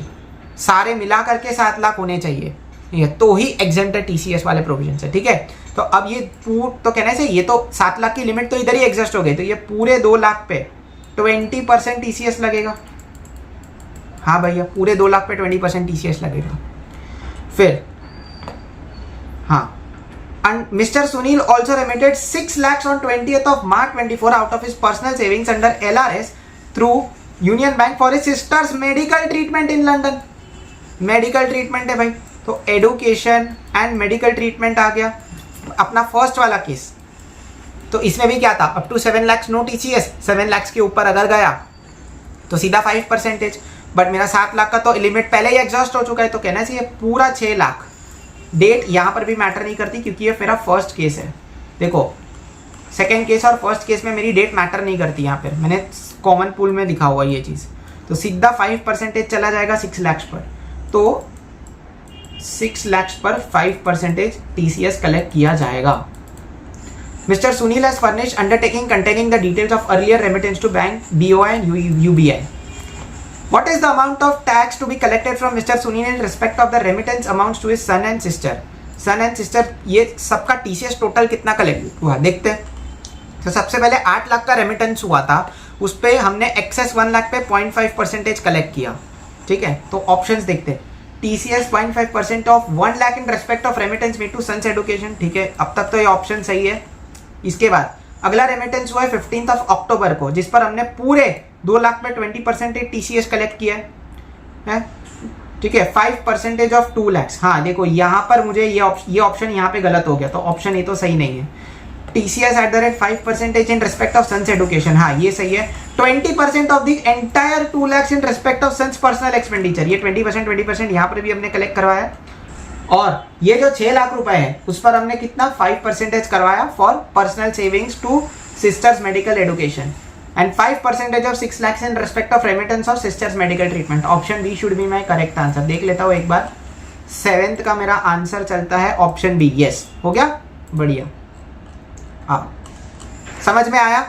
सारे मिला करके 7 लाख होने चाहिए, ठीक है, तो ही एग्जेम्प्ट है टीसीएस वाले प्रोविजन से, ठीक है। तो अब ये तो कहने से ये तो 7 लाख की लिमिट तो इधर ही एग्जिस्ट हो गई, तो ये पूरे 2 लाख पे 20% टीसीएस लगेगा। हाँ भैया, पूरे 2 लाख पे 20% टीसीएस लगेगा। फिर हाँ, and Mr. Sunil also remitted 6 lakhs on 20th of March 24 out of his personal savings under LRS through Union Bank for his sister's medical treatment in London। Medical treatment है भाई, तो एडुकेशन एंड मेडिकल ट्रीटमेंट आ गया अपना first वाला case. तो इसमें भी क्या था, up to 7 lakhs no TCS, 7 lakhs के ऊपर अगर गया तो सीधा 5%, बट मेरा 7 लाख का तो लिमिट पहले ही एग्जॉस्ट हो चुका है, तो कहना चाहिए पूरा 6 लाख। डेट यहाँ पर भी मैटर नहीं करती क्योंकि ये मेरा फर्स्ट केस है। देखो सेकेंड केस और फर्स्ट केस में मेरी डेट मैटर नहीं करती, यहाँ पर मैंने कॉमन पूल में दिखा हुआ ये चीज़, तो सीधा 5% चला जाएगा 6 lakhs पर, तो 6 lakhs पर 5% टीसीएस कलेक्ट किया जाएगा। Mr. Sunil has furnished undertaking containing the details of earlier remittance to bank, BOI and UBI. What is the amount of tax to be collected from Mr. Sunil in respect of the remittance amounts to his son and sister? Son and sister ये सबका TCS total कितना collect हुआ देखते हैं। तो सबसे पहले 8 लाख का रेमिटेंस हुआ था, उस पर हमने एक्सेस 1 लाख पे 0.5% कलेक्ट किया, ठीक है। तो ऑप्शंस देखते हैं, TCS 0.5% of 1 lakh in respect of remittance made to sons education, ठीक है, अब तक तो ये ऑप्शन सही है। इसके बाद अगला रेमिटेंस हुआ है 15 अक्टूबर को, जिस पर हमने पूरे 2 लाख में 20% टीसीएस कलेक्ट किया है, ठीक है। 5% ऑफ 2 lakhs, हाँ देखो यहाँ पर मुझे ये ऑप्शन यहाँ पे गलत हो गया, तो ऑप्शन ये तो सही नहीं है। TCS at the rate 5% in respect of sons education, हाँ ये सही है। 20% of the entire 2 lakhs in respect of sons personal expenditure, ये 20% यहाँ पर भी हमने कलेक्ट करवाया। और ये जो 6 लाख रुपए है उस पर हमने कितना 5% करवाया for personal savings to sisters medical education, and 5% of 6 lakhs in respect of remittance of sisters medical treatment. Option B should be my correct answer. देख लेता हूँ एक बार, 7th का मेरा आंसर चलता है ऑप्शन बी, यस हो गया, बढ़िया। हाँ समझ में आया,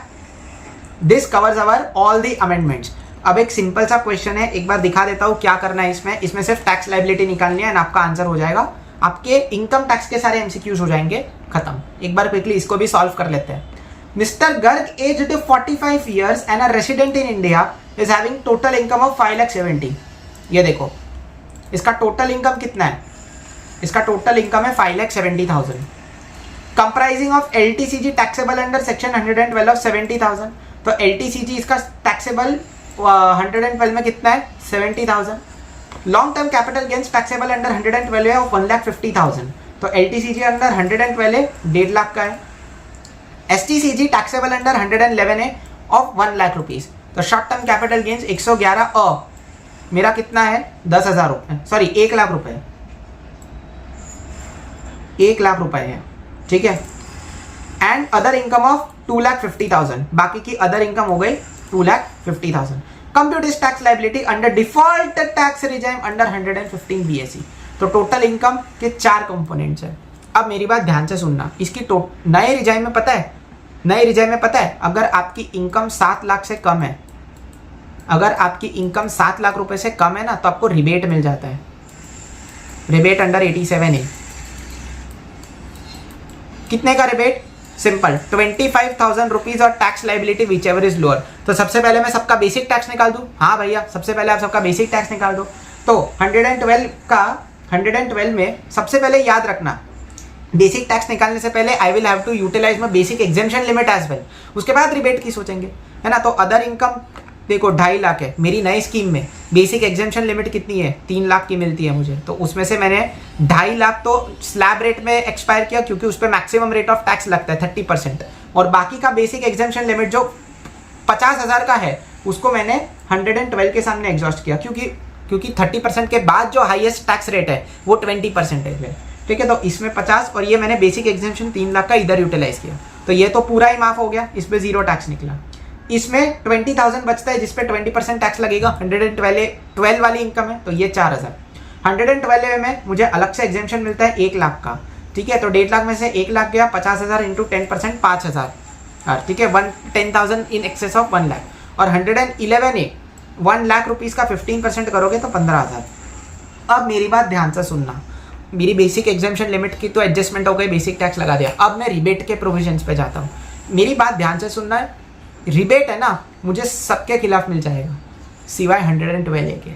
this covers our all the amendments. अब एक सिंपल सा क्वेश्चन है, एक बार दिखा देता हूँ क्या करना है इसमें सिर्फ टैक्स लायबिलिटी निकालनी है एंड आपका आंसर हो जाएगा, आपके इनकम टैक्स के सारे एमसीक्यूज हो जाएंगे खत्म। एक बार क्विकली इसको भी सॉल्व कर लेते हैं। Mister Garg aged 45 years and a resident in India is having total income of 5,70,000। ये देखो इसका टोटल इनकम कितना है, इसका टोटल इनकम है 5,70,000, comprising of LTCG taxable under section 112 of 70,000। तो एलटीसीजी इसका टैक्सेबल 112 में कितना है 70,000। Long term capital gains taxable under 112 है ऑफ 1,50,000, तो एलटीसीजी अंडर 112 है 1.5 लाख का है। एसटीसीजी टैक्सेबल अंडर 111 है ऑफ 1 लाख रुपीज, तो शॉर्ट टर्म कैपिटल गेन्स 111 मेरा कितना है 10,000 रुपए, सॉरी 1 लाख रुपए, 1 लाख रुपए है, ठीक है। एंड अदर इनकम ऑफ 2,50,000, बाकी की अदर इनकम हो गई 2,50,000। Compute is tax liability under default tax regime under 115 BSE। तो टोटल इनकम के 4 कंपोनेंट्स है। अब मेरी बात ध्यान से सुनना, इसकी नए रिजाइम में पता है, नए रिजाइम में पता है अगर आपकी इनकम 7 लाख से कम है, अगर आपकी इनकम 7 लाख रुपए से कम है ना, तो आपको रिबेट मिल जाता है। रिबेट अंडर 87A, कितने का रिबेट? सिंपल 25,000 रुपीज और tax liability which ever is lower. तो सबसे पहले मैं सबका बेसिक टैक्स निकाल दूं? हाँ भैया, सबसे पहले आप सबका बेसिक टैक्स निकाल दो। तो 112 में सबसे पहले याद रखना, बेसिक टैक्स निकालने से पहले I will have to utilize my basic exemption limit as well, उसके बाद रिबेट की सोचेंगे, है ना। तो अदर इनकम देखो 2.5 लाख है मेरी नई स्कीम में, बेसिक एग्जेम्पशन लिमिट कितनी है? 3 लाख की मिलती है मुझे, तो उसमें से मैंने 2.5 लाख तो स्लैब रेट में एक्सपायर किया क्योंकि उस पर मैक्सिमम रेट ऑफ टैक्स लगता है 30%, और बाकी का बेसिक एग्जेम्पशन लिमिट जो 50,000 का है उसको मैंने 112 के सामने एग्जॉस्ट किया, क्योंकि 30% के बाद जो हाईएस्ट टैक्स रेट है वो 20% है, ठीक है। तो इसमें 50 और ये मैंने बेसिक एग्जेम्पशन 3 लाख का इधर यूटिलाइज किया, तो ये तो पूरा ही माफ हो गया, इस पर 0 टैक्स निकला। इसमें 20,000 बचता है जिसपे 20% टैक्स लगेगा, 112 वाली इनकम है तो ये 4,000। 112 में मुझे अलग से एग्जेम्पशन मिलता है 1 लाख का, ठीक है। तो 1.5 लाख में से 1 लाख गया, 50,000 इंटू 10% 5,000, ठीक है, 10,000 इन एक्सेस ऑफ 1 लाख। और 111A 1 लाख रुपीज़ का 15% करोगे तो 15,000। अब मेरी बात ध्यान से सुनना, मेरी बेसिक एग्जेम्पशन लिमिट की तो एडजस्टमेंट हो गई, बेसिक टैक्स लगा दिया, अब मैं रिबेट के प्रोविजंस पे जाता हूँ। मेरी बात ध्यान से सुनना है, रिबेट है ना मुझे सबके खिलाफ मिल जाएगा सिवाय 112A के।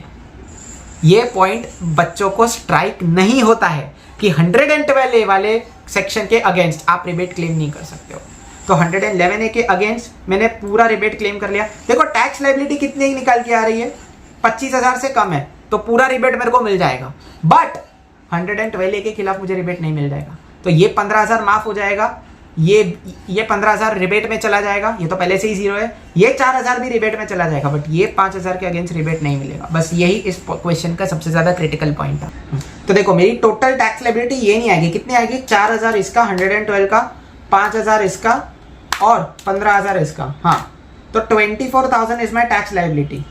ये पॉइंट बच्चों को स्ट्राइक नहीं होता है कि 112A वाले सेक्शन के अगेंस्ट आप रिबेट क्लेम नहीं कर सकते हो। तो 111A के अगेंस्ट मैंने पूरा रिबेट क्लेम कर लिया। देखो टैक्स लाइबिलिटी कितनी निकाल के आ रही है? 25,000 से कम है, तो पूरा रिबेट मेरे को मिल जाएगा, बट 112A के खिलाफ मुझे रिबेट नहीं मिल जाएगा। तो ये 15,000 माफ हो जाएगा, ये 15,000 रिबेट में चला जाएगा, ये तो पहले से ही 0 है, ये 4,000 भी रिबेट में चला जाएगा, बट ये 5,000 के अगेंस्ट रिबेट नहीं मिलेगा। बस यही इस क्वेश्चन का सबसे ज्यादा क्रिटिकल पॉइंट था। तो देखो मेरी टोटल टैक्स लायबिलिटी ये नहीं आएगी, कितनी आएगी? 4,000 इसका, 112 का, 5,000 इसका और 15,000 इसका। हाँ, तो 24,000 is my tax liability.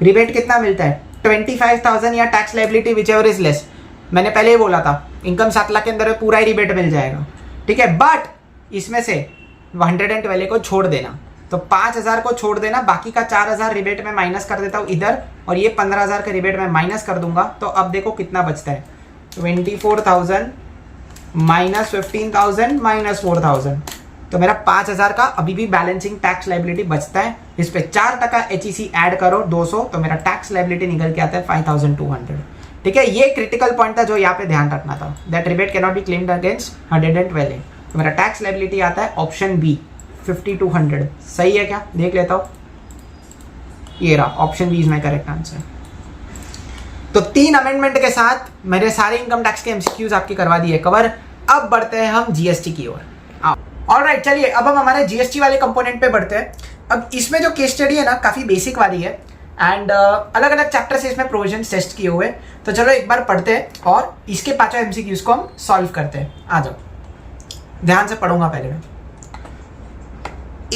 Rebate कितना मिलता है? 25,000 या tax liability which ever is less. मैंने पहले ही बोला था इनकम 7 लाख के अंदर पूरा ही रिबेट मिल जाएगा, ठीक है। बट इसमें से 112 को छोड़ देना, तो 5,000 को छोड़ देना, बाकी का 4,000 रिबेट में माइनस कर देता हूँ इधर, और ये 15,000 का रिबेट में माइनस कर दूंगा। तो अब देखो कितना बचता है, 24,000 माइनस 15,000 माइनस 4,000, तो मेरा 5,000 का अभी भी बैलेंसिंग टैक्स लायबिलिटी बचता है। इस पे 4% HEC ऐड करो 200, तो मेरा टैक्स लायबिलिटी निकल के आता है 5,200, ठीक है। ये क्रिटिकल पॉइंट था जो यहाँ पे ध्यान रखना था, that rebate can not be claimed against 112A। तो मेरा टैक्स लायबिलिटी आता है ऑप्शन बी 5,200। सही है क्या? देख लेता हूँ, ये रहा option B is my correct answer. तो 3 अमेंडमेंट के साथ मैंने सारे इनकम टैक्स के MCQs आपके करवा दिए कवर। अब बढ़ते हैं हम GST की ओर। ऑलराइट, चलिए अब हम हमारे GST वाले कंपोनेंट पे बढ़ते हैं। अब इसमें जो केस स्टडी है ना काफ़ी बेसिक वाली है, एंड अलग अलग चैप्टर से इसमें प्रोविजन टेस्ट किए हुए। तो चलो एक बार पढ़ते हैं और इसके 5 MCQs को हम सॉल्व करते हैं। आ जाओ, ध्यान से पढ़ूंगा पहले मैं।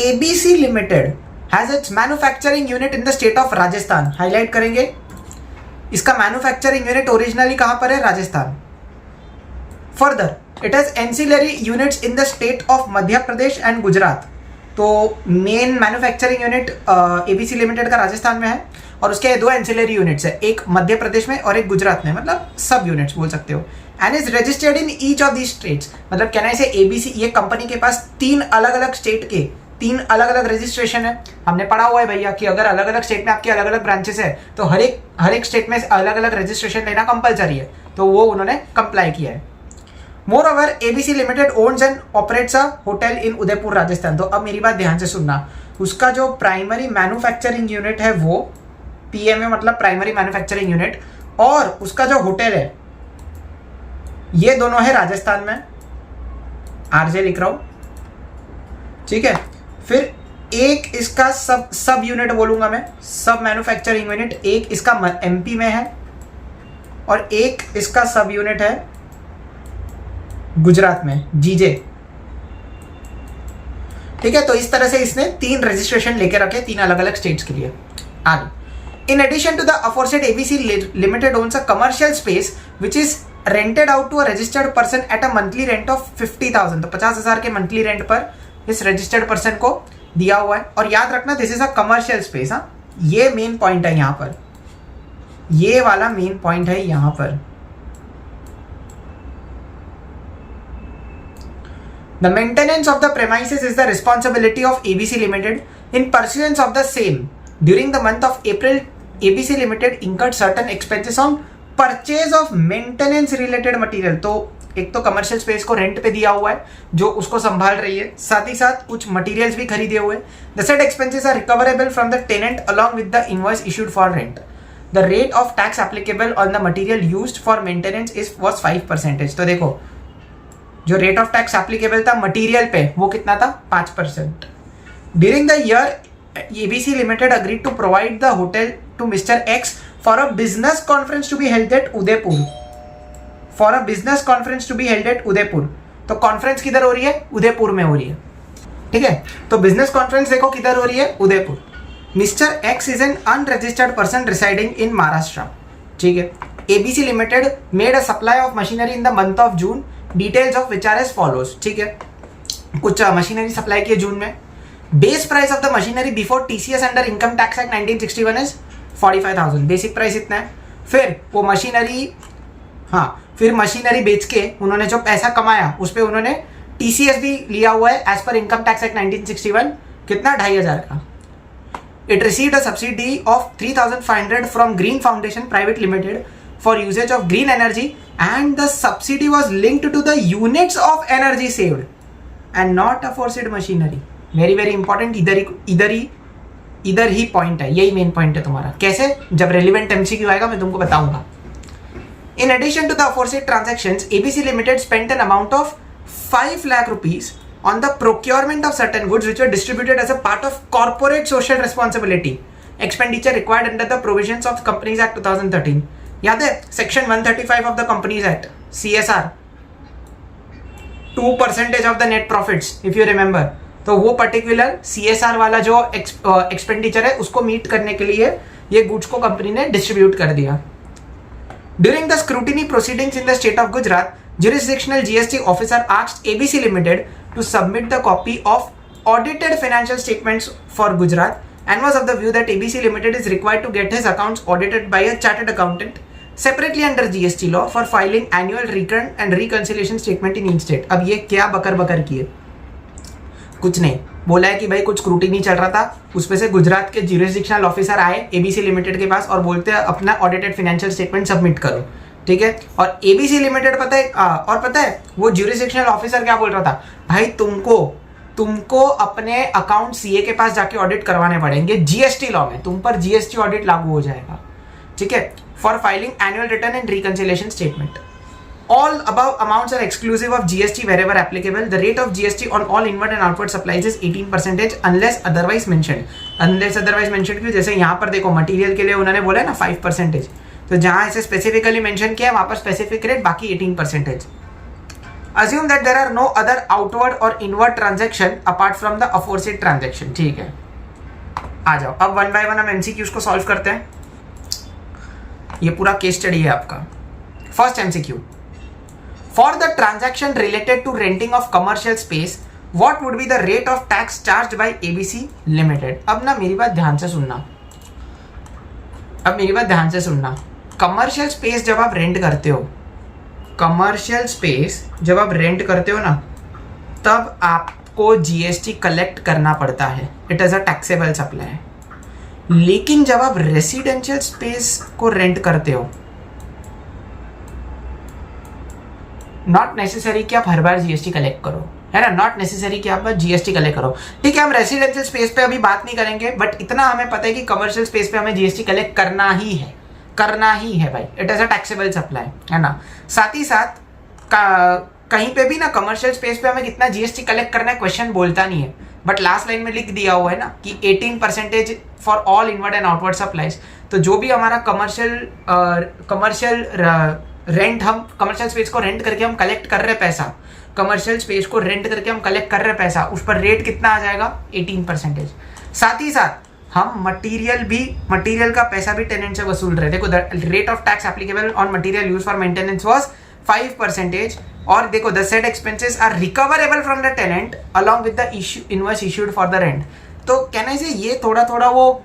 ABC limited has its manufacturing unit in the state of Rajasthan. Highlight करेंगे, इसका मैन्युफैक्चरिंग यूनिट ओरिजिनली कहां पर है? Rajasthan. Further it has ancillary units in the state of Madhya Pradesh and Gujarat. तो main manufacturing unit ABC limited का राजस्थान में है, और उसके 2 एंसिलरी यूनिट्स है, एक मध्य प्रदेश में और एक गुजरात में, मतलब सब यूनिट्स बोल सकते हो। And is registered in each of these states. मतलब कहना से ABC, ये कंपनी के पास 3 अलग अलग स्टेट के 3 अलग अलग रजिस्ट्रेशन है। हमने पढ़ा हुआ है भैया कि अगर अलग अलग स्टेट में आपके अलग अलग ब्रांचेस है तो हर एक स्टेट में अलग अलग रजिस्ट्रेशन लेना कंपलसरी है, तो वो उन्होंने कंप्लाई किया है। Moreover, ABC Limited owns and operates a hotel in Udaipur Rajasthan. तो अब मेरी बात ध्यान से सुनना, उसका जो प्राइमरी मैन्युफैक्चरिंग यूनिट है वो PMA मतलब प्राइमरी मैन्युफैक्चरिंग यूनिट, और उसका जो होटल है ये दोनों है राजस्थान में, RJ लिख रहा हूं, ठीक है। फिर एक इसका सब यूनिट बोलूंगा मैं, सब मैन्युफैक्चरिंग यूनिट, एक इसका MP में है और एक इसका सब यूनिट है गुजरात में, GJ, ठीक है। तो इस तरह से इसने 3 रजिस्ट्रेशन लेके रखे 3 अलग अलग स्टेट्स के लिए। आगे, in addition to the aforesaid ABC limited owns a commercial space which is rented out to a registered person at a monthly rent of 50,000। तो 50,000 के मंथली रेंट पर इस रजिस्टर्ड पर्सन को दिया हुआ है। और याद रखना this is a commercial space. हाँ, ये मेन पॉइंट है यहाँ पर, ये वाला मेन पॉइंट है यहाँ पर, The maintenance of the premises is the responsibility of ABC Limited. In pursuance of the same, during the month of April, ABC Limited incurred certain expenses on purchase of maintenance related material. तो एक तो commercial space को rent पे दिया हुआ है जो उसको संभाल रही है, साथ ही साथ कुछ मटेरियल्स भी खरीदे हुए. The said expenses are recoverable from the tenant along with the invoice issued for rent. The rate of tax applicable on the material used for maintenance was 5%. तो देखो जो रेट ऑफ टैक्स एप्लीकेबल था material पे वो कितना था? 5%. During the year ABC limited agreed to provide the hotel to mister X for a business conference to be held at Udaipur. For a business conference to be held at Udaipur. तो conference किधर हो रही है? उदयपुर में हो रही है. ठीक है, तो बिजनेस कॉन्फ्रेंस देखो किधर हो रही है? Udaipur. Mister X is an unregistered person residing in Maharashtra. ठीक है, ABC limited made a supply of machinery in the month of June, details of which are as follows. ठीक है, कुछ मशीनरी सप्लाई की जून में. Base price of the machinery before TCS under income tax act 1961 is 45,000. Basic price इतना है. फिर वो machinery, हाँ, फिर मशीनरी बेच के उन्होंने जो पैसा कमाया उस पर उन्होंने टीसीएस भी लिया हुआ है as per income tax act 1961. कितना? 2,500 का. It received a subsidy of 3,500 from Green Foundation Private Limited for usage of green energy, and the subsidy was linked to the units of energy saved and not aforesaid machinery. Very very important. इधर ही point है, यही main point है तुम्हारा. कैसे? जब relevant MCQ आएगा मैं तुमको बताऊंगा. In addition to the aforesaid transactions, ABC Limited spent an amount of 5 lakh rupees on the procurement of certain goods which were distributed as a part of corporate social responsibility expenditure required under the provisions of Companies Act 2013. याद है section 135 of the companies act, CSR 2% of the net profits if you remember. तो वो particular CSR वाला जो expenditure है उसको meet करने के लिए ये गुड्स को कंपनी ने डिस्ट्रीब्यूट कर दिया. During the scrutiny proceedings in the state of Gujarat, jurisdictional GST officer asked ABC Limited to submit the copy of audited financial statements for Gujarat and was of the view that ABC Limited is required to get his accounts audited by a chartered accountant separately under GST law for filing annual return and reconciliation statement in each state. अब ये क्या बकर किए? कुछ नहीं, बोला है कि भाई कुछ स्क्रूटिनी चल रहा था, उसमें से गुजरात के jurisdictional ऑफिसर आए ABC लिमिटेड के पास और बोलते हैं अपना ऑडिटेड फाइनेंशियल स्टेटमेंट सबमिट करो. ठीक है, और एबीसी लिमिटेड पता है वो ज्यूरिसडिक्शनल ऑफिसर क्या बोल रहा था? भाई तुमको अपने अकाउंट सीए के पास जाके ऑडिट करवाने पड़ेंगे. जीएसटी लॉ में तुम पर जीएसटी ऑडिट लागू हो जाएगा. ठीक है, for filing annual return and reconciliation statement. All above amounts are exclusive of GST wherever applicable. The rate of GST on all inward and outward supplies is 18% unless otherwise mentioned. Unless otherwise mentioned क्यों? जैसे यहाँ पर देखो material के लिए उन्होंने बोला है ना 5%. तो जहां इसे स्पेसिफिकली मेंशन किया है वहां पर स्पेसिफिक रेट, बाकी 18%. Assume that there are no other outward or inward transaction apart from the aforesaid transaction. ठीक है, आ जाओ अब 1 by 1 हम MCQs को सॉल्व करते हैं. ये पूरा केस स्टडी है आपका. First MCQ, for the transaction related to renting of commercial space what would be the rate of tax charged by ABC limited. अब ना मेरी बात ध्यान से सुनना. कमर्शियल स्पेस जब आप रेंट करते हो ना, तब आपको जीएसटी कलेक्ट करना पड़ता है. It is a taxable supply. लेकिन जब आप रेसिडेंशियल स्पेस को रेंट करते हो, नॉट नेसेसरी कि आप हर बार जीएसटी कलेक्ट करो, है ना. नॉट नेसेसरी कि आप जीएसटी कलेक्ट करो. ठीक है, हम रेसिडेंशियल स्पेस पे अभी बात नहीं करेंगे, बट इतना हमें पता है कि कमर्शियल स्पेस पे हमें जीएसटी कलेक्ट करना ही है भाई. It is a taxable supply, है ना. साथ ही साथ कहीं पे भी ना कमर्शियल स्पेस पे हमें कितना जीएसटी कलेक्ट करना है क्वेश्चन बोलता नहीं है, बट लास्ट लाइन में लिख दिया हुआ है ना कि 18% for all inward and outward supplies. तो जो भी हमारा कमर्शियल रेंट, हम कमर्शियल स्पेस को रेंट करके हम कलेक्ट कर रहे पैसा, उस पर रेट कितना आ जाएगा? 18%. साथ ही साथ हम मटेरियल का पैसा भी टेनेंट से वसूल रहे. देखो the rate of tax applicable on material used for maintenance was 5%. और देखो the said expenses are recoverable from the tenant along with the invoice issued for the rent. तो कहने से ये थोड़ा वो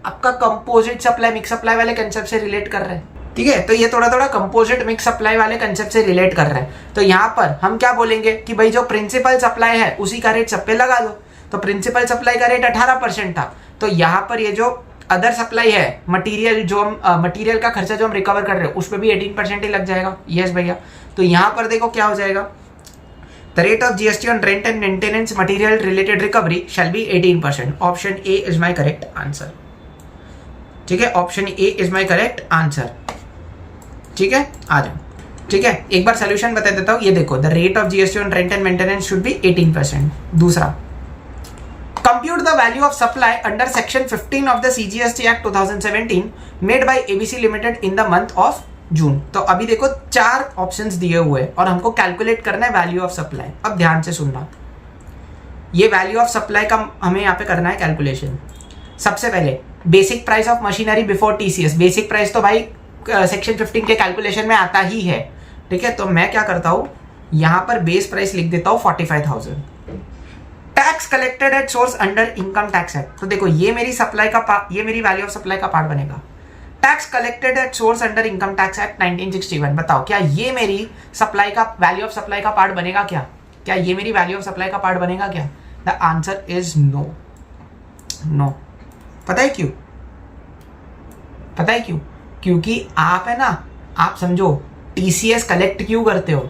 आपका कंपोजिट सप्लाई, मिक्स सप्लाई वाले कंसेप्ट से रिलेट कर रहे हैं. ठीक है, तो ये थोड़ा थोड़ा कंपोजिट मिक्स सप्लाई वाले कंसेप्ट से रिलेट कर रहे हैं। तो यहाँ पर हम क्या बोलेंगे कि भाई जो प्रिंसिपल सप्लाई है उसी का रेट सब पे लगा दो। तो प्रिंसिपल सप्लाई का रेट 18% था, तो यहाँ पर ये जो अदर सप्लाई है मटेरियल, जो हम मटेरियल का खर्चा जो हम रिकवर कर रहे हो उस पर भी 18% ही लग जाएगा। यस भैया, तो यहाँ पर देखो क्या हो जाएगा, the rate of GST on rent and maintenance material related recovery shall be 18%। Option A is my correct answer. ठीक है, option A is my correct answer. ठीक है, आ जाओ। ठीक है, एक बार सोल्यूशन बता देता हूं। ये देखो, the rate of GST on rent and maintenance should be 18%। दूसरा, compute the value of supply under section 15 of the CGST Act 2017 made by ABC Limited in the month of June। तो अभी देखो 4 options दिए हुए हैं और हमको calculate करना है वैल्यू ऑफ सप्लाई। अब ध्यान से सुनना, ये वैल्यू ऑफ सप्लाई का हमें यहाँ पे करना है कैलकुलेशन। सबसे पहले basic price of machinery before TCS. Basic price तो भाई सेक्शन 15 के कैलकुलेशन में आता ही है। ठीक है, तो मैं क्या करता हूँ, यहाँ पर बेस प्राइस लिख देता हूँ 45,000। Tax collected at source under income tax act. तो देखो ये मेरी सप्लाई का ये मेरी वैल्यू ऑफ सप्लाई का पार्ट बनेगा। Tax collected at source under income tax act 1961। बताओ क्या ये मेरी सप्लाई का वैल्यू ऑफ सप्लाई का पार्ट बनेगा क्या? क्या ये मेरी वैल्यू ऑफ सप्लाई का पार्ट बनेगा क्या? The answer is no. No. पता है क्यों? पता है क्यों? क्योंकि आप है ना, आप समझो टीसीएस कलेक्ट क्यों करते हो?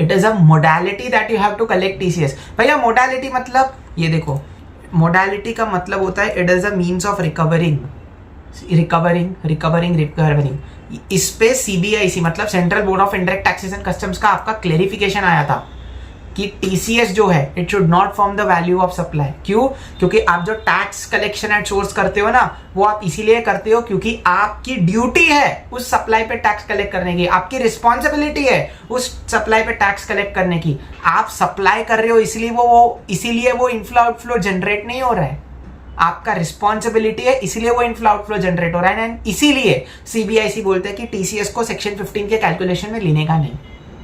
It is a modality that you have to collect TCS. भैया मोडालिटी मतलब, ये देखो मोडालिटी का मतलब होता है it is a means of recovering. इस पे सीबीआईसी मतलब central board of indirect taxes and customs का आपका क्लेरिफिकेशन आया था कि टीसीएस जो है it should not form the value of supply. क्यों? क्योंकि आप जो टैक्स कलेक्शन एट सोर्स करते हो ना, वो आप इसीलिए करते हो क्योंकि आपकी ड्यूटी है उस सप्लाई पे टैक्स कलेक्ट करने की, आपकी रिस्पॉन्सिबिलिटी है उस सप्लाई पे टैक्स कलेक्ट करने की। आप सप्लाई कर रहे हो इसीलिए वो इनफ्लो आउटफ्लो जनरेट नहीं हो रहा है। आपका रिस्पॉन्सिबिलिटी है, इसीलिए वो इनफ्लो आउटफ्लो जनरेट हो रहा है। एंड इसीलिए सीबीआईसी बोलते हैं कि टीसीएस को सेक्शन 15 के कैलकुलेशन में लेने का नहीं।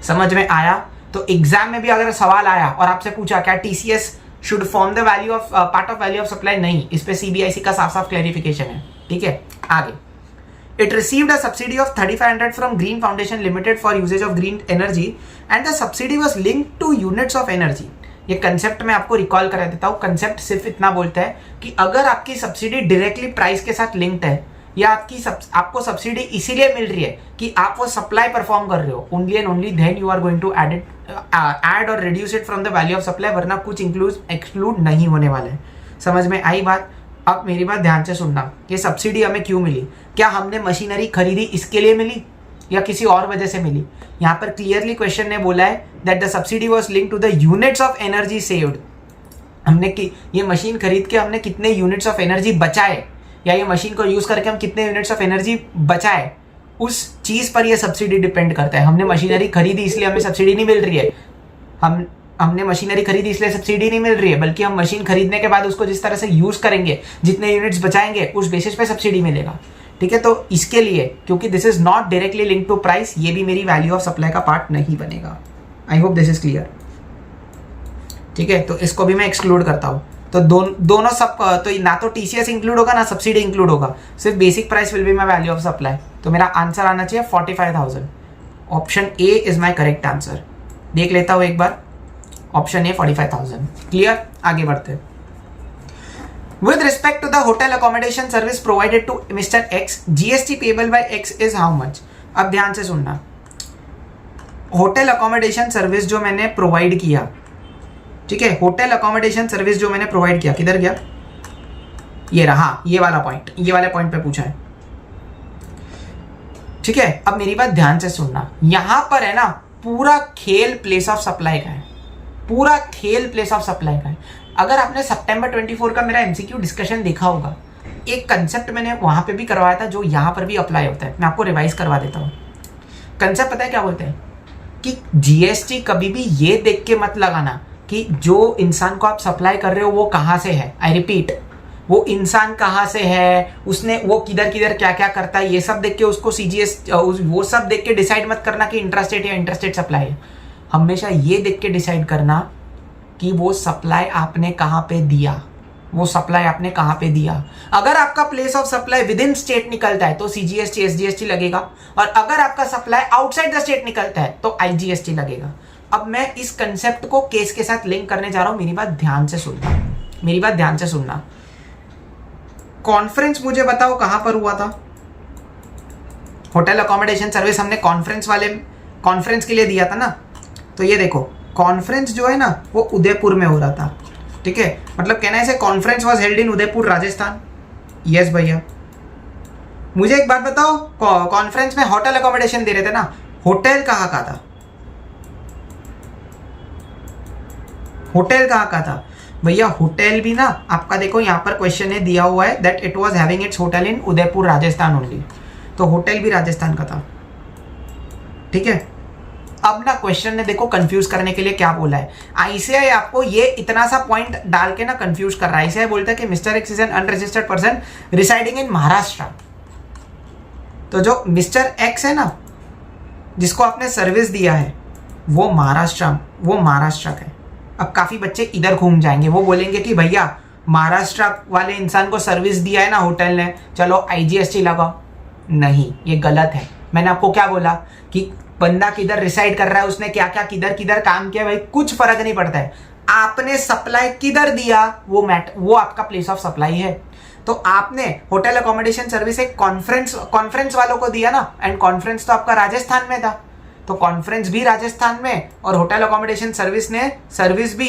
समझ में आया? तो एग्जाम में भी अगर सवाल आया और आपसे पूछा क्या TCS should form the value of part of value of supply, नहीं, इस पे सीबीआईसी का साफ साफ क्लैरिफिकेशन है। ठीक है, आगे। It received a subsidy of 3500 from green foundation limited for usages of green energy and the subsidy was linked to units of energy. ये कंसेप्ट मैं आपको रिकॉल करा देता हूँ। कंसेप्ट सिर्फ इतना बोलता है कि अगर आपकी सब्सिडी डायरेक्टली प्राइस के साथ लिंक्ड है या आपको सब्सिडी इसीलिए मिल रही है कि आप वो सप्लाई परफॉर्म कर रहे हो, only and only then you are going to add और reduce it from the value of supply, वरना कुछ एक्सक्लूड नहीं होने वाला है। समझ में आई बात? अब मेरी बात ध्यान से सुनना, ये सब्सिडी हमें क्यों मिली? क्या हमने मशीनरी खरीदी इसके लिए मिली या किसी और वजह से मिली? यहाँ पर क्लियरली क्वेश्चन ने बोला है that the subsidy was linked to the units of energy saved. हमने ये मशीन खरीद के हमने कितने यूनिट्स ऑफ एनर्जी बचाए, या ये मशीन को यूज करके हम कितने यूनिट्स ऑफ एनर्जी बचाए, उस चीज पर ये सब्सिडी डिपेंड करता है। हमने मशीनरी खरीदी इसलिए हमें सब्सिडी नहीं मिल रही है, हमने मशीनरी खरीदी इसलिए सब्सिडी नहीं मिल रही है, बल्कि हम मशीन खरीदने के बाद उसको जिस तरह से यूज करेंगे, जितने यूनिट्स बचाएंगे, उस बेसिस पे सब्सिडी मिलेगा। ठीक है, तो इसके लिए क्योंकि this is not directly link to price, ये भी मेरी वैल्यू ऑफ सप्लाई का पार्ट नहीं बनेगा। I hope this is clear. ठीक है, तो इसको भी मैं एक्सक्लूड करता हूँ। तो दोनों सब, तो ना तो टीसीएस इंक्लूड होगा ना सब्सिडी इंक्लूड होगा, सिर्फ basic price will be my value of supply. तो मेरा आंसर आना चाहिए 45,000। Option A is my correct answer. देख लेता हूं एक बार, ऑप्शन ए 45,000। क्लियर? आगे बढ़ते हैं। With respect to the hotel accommodation service provided to Mr. X, GST payable by X is how much? अब ध्यान से सुनना, होटल अकोमोडेशन सर्विस जो मैंने प्रोवाइड किया, ठीक है, होटल अकोमोडेशन सर्विस जो मैंने प्रोवाइड किया, किधर गया? ये रहा, ये वाला पॉइंट, ये वाले पॉइंट पे पूछा है। ठीक है, अब मेरी बात ध्यान से सुनना, यहां पर है ना पूरा खेल प्लेस ऑफ सप्लाई का है, पूरा खेल प्लेस ऑफ सप्लाई का है। अगर आपने सितंबर 24 का मेरा एमसीक्यू डिस्कशन देखा होगा, एक कंसेप्ट मैंने वहां पे भी करवाया था जो यहां पर भी अप्लाई होता है। मैं आपको रिवाइज करवा देता हूं। कंसेप्ट पता है क्या बोलते हैं कि जीएसटी कभी भी ये देख के मत लगाना कि जो इंसान को आप सप्लाई कर रहे हो वो कहां से है। आई रिपीट, वो इंसान कहाँ से है, उसने वो किधर किधर क्या क्या करता है, ये सब देख के उसको सीजीएस वो सब देख के डिसाइड मत करना कि इंट्रास्टेट या इंटरस्टेट सप्लाई है। हमेशा ये देख के डिसाइड करना कि वो सप्लाई आपने कहाँ पे दिया, वो सप्लाई आपने कहाँ पे दिया। अगर आपका place of supply with in state निकलता है तो सीजीएसटी एसजीएसटी लगेगा, और अगर आपका सप्लाई आउटसाइड द स्टेट निकलता है तो आईजीएसटी लगेगा। अब मैं इस कंसेप्ट को केस के साथ लिंक करने जा रहा हूं, मेरी बात ध्यान से सुनना, मेरी बात ध्यान से सुनना। कॉन्फ्रेंस मुझे बताओ कहां पर हुआ था? होटल अकोमोडेशन सर्विस हमने कॉन्फ्रेंस के लिए दिया था ना। तो ये देखो कॉन्फ्रेंस जो है ना वो उदयपुर में हो रहा था, ठीक है। मतलब कहना है conference was held in Udaipur Rajasthan. Yes भैया। मुझे एक बात बताओ, कॉन्फ्रेंस में होटल अकोमोडेशन दे रहे थे ना, होटल कहाँ का था? होटल कहाँ का था भैया? होटल भी ना आपका देखो यहाँ पर क्वेश्चन में दिया हुआ है that it was having its hotel in Udaipur Rajasthan only, तो होटल भी राजस्थान का था, ठीक है। अब ना क्वेश्चन ने देखो कंफ्यूज करने के लिए क्या बोला है, आईसीआई आपको ये इतना सा पॉइंट डाल के ना कंफ्यूज कर रहा है। आईसीआई बोलता है कि mister X is an unregistered person residing in Maharashtra. तो जो मिस्टर एक्स है ना जिसको आपने सर्विस दिया है वो महाराष्ट्र का है। अब काफी बच्चे इधर घूम जाएंगे, वो बोलेंगे कि भैया महाराष्ट्र वाले इंसान को सर्विस दिया है ना होटल ने, चलो आईजीएसटी लगाओ। नहीं, ये गलत है। मैंने आपको क्या बोला कि बंदा किधर रिसाइड कर रहा है, उसने क्या क्या किधर किधर काम किया, भाई कुछ फर्क नहीं पड़ता है। आपने सप्लाई किधर दिया वो आपका प्लेस ऑफ सप्लाई है। तो आपने होटल अकोमोडेशन सर्विस एक कॉन्फ्रेंस वालों को दिया ना, एंड कॉन्फ्रेंस तो आपका राजस्थान में था, तो कॉन्फ्रेंस भी राजस्थान में और होटल अकोमोडेशन सर्विस ने सर्विस भी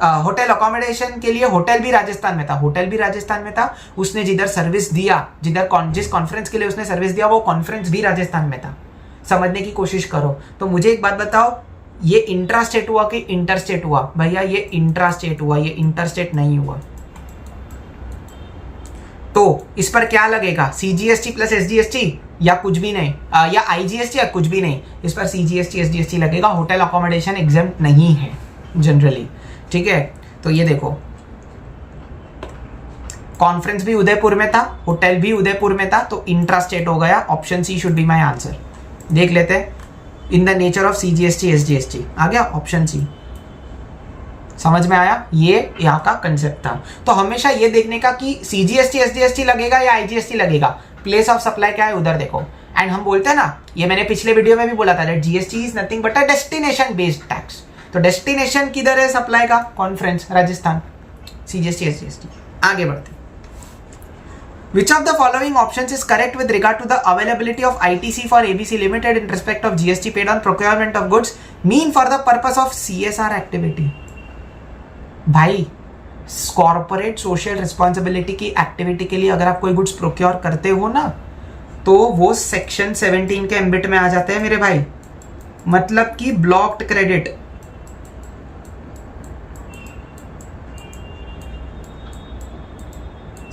होटल अकोमोडेशन के लिए होटल भी राजस्थान में था, होटल भी राजस्थान में था। उसने जिधर सर्विस दिया, जिस कॉन्फ्रेंस के लिए उसने सर्विस दिया वो कॉन्फ्रेंस भी राजस्थान में था। समझने की कोशिश करो। तो मुझे एक बात बताओ, ये इंट्रा स्टेट हुआ कि इंटर स्टेट हुआ? भैया ये इंट्रा स्टेट हुआ, ये इंटर स्टेट नहीं हुआ। तो इस पर क्या लगेगा, सीजीएसटी प्लस एसजीएसटी या कुछ भी नहीं, या आईजीएसटी या कुछ भी नहीं, इस पर सीजीएसटी एसजीएसटी लगेगा। होटल अकोमोडेशन एग्जेम्प्ट नहीं है जनरली, ठीक है। तो ये देखो कॉन्फ्रेंस भी उदयपुर में था, होटल भी उदयपुर में था, तो इंट्रा स्टेट हो गया। Option C should be my answer. देख लेते हैं, in the nature of CGST SGST आ गया ऑप्शन सी। समझ में आया? ये यहाँ का कंसेप्ट था। तो हमेशा ये देखने का कि सीजीएसटी एसजीएसटी लगेगा या आईजीएसटी लगेगा, प्लेस ऑफ सप्लाई क्या है उधर देखो। एंड हम बोलते हैं ना, ये मैंने पिछले वीडियो में भी बोला था that GST is nothing but a destination based tax. तो डेस्टिनेशन किधर है सप्लाई का? Conference Rajasthan, CGST SGST. आगे बढ़ते हैं। Which of the following options is correct with regard to the availability of ITC for ABC Limited in respect of GST paid on procurement of goods mean for the purpose of CSR activity? भाई corporate social responsibility की activity के लिए अगर आप कोई goods procure करते हो ना तो वो सेक्शन 17 के एम्बिट में आ जाते हैं मेरे भाई। मतलब कि ब्लॉक्ड क्रेडिट,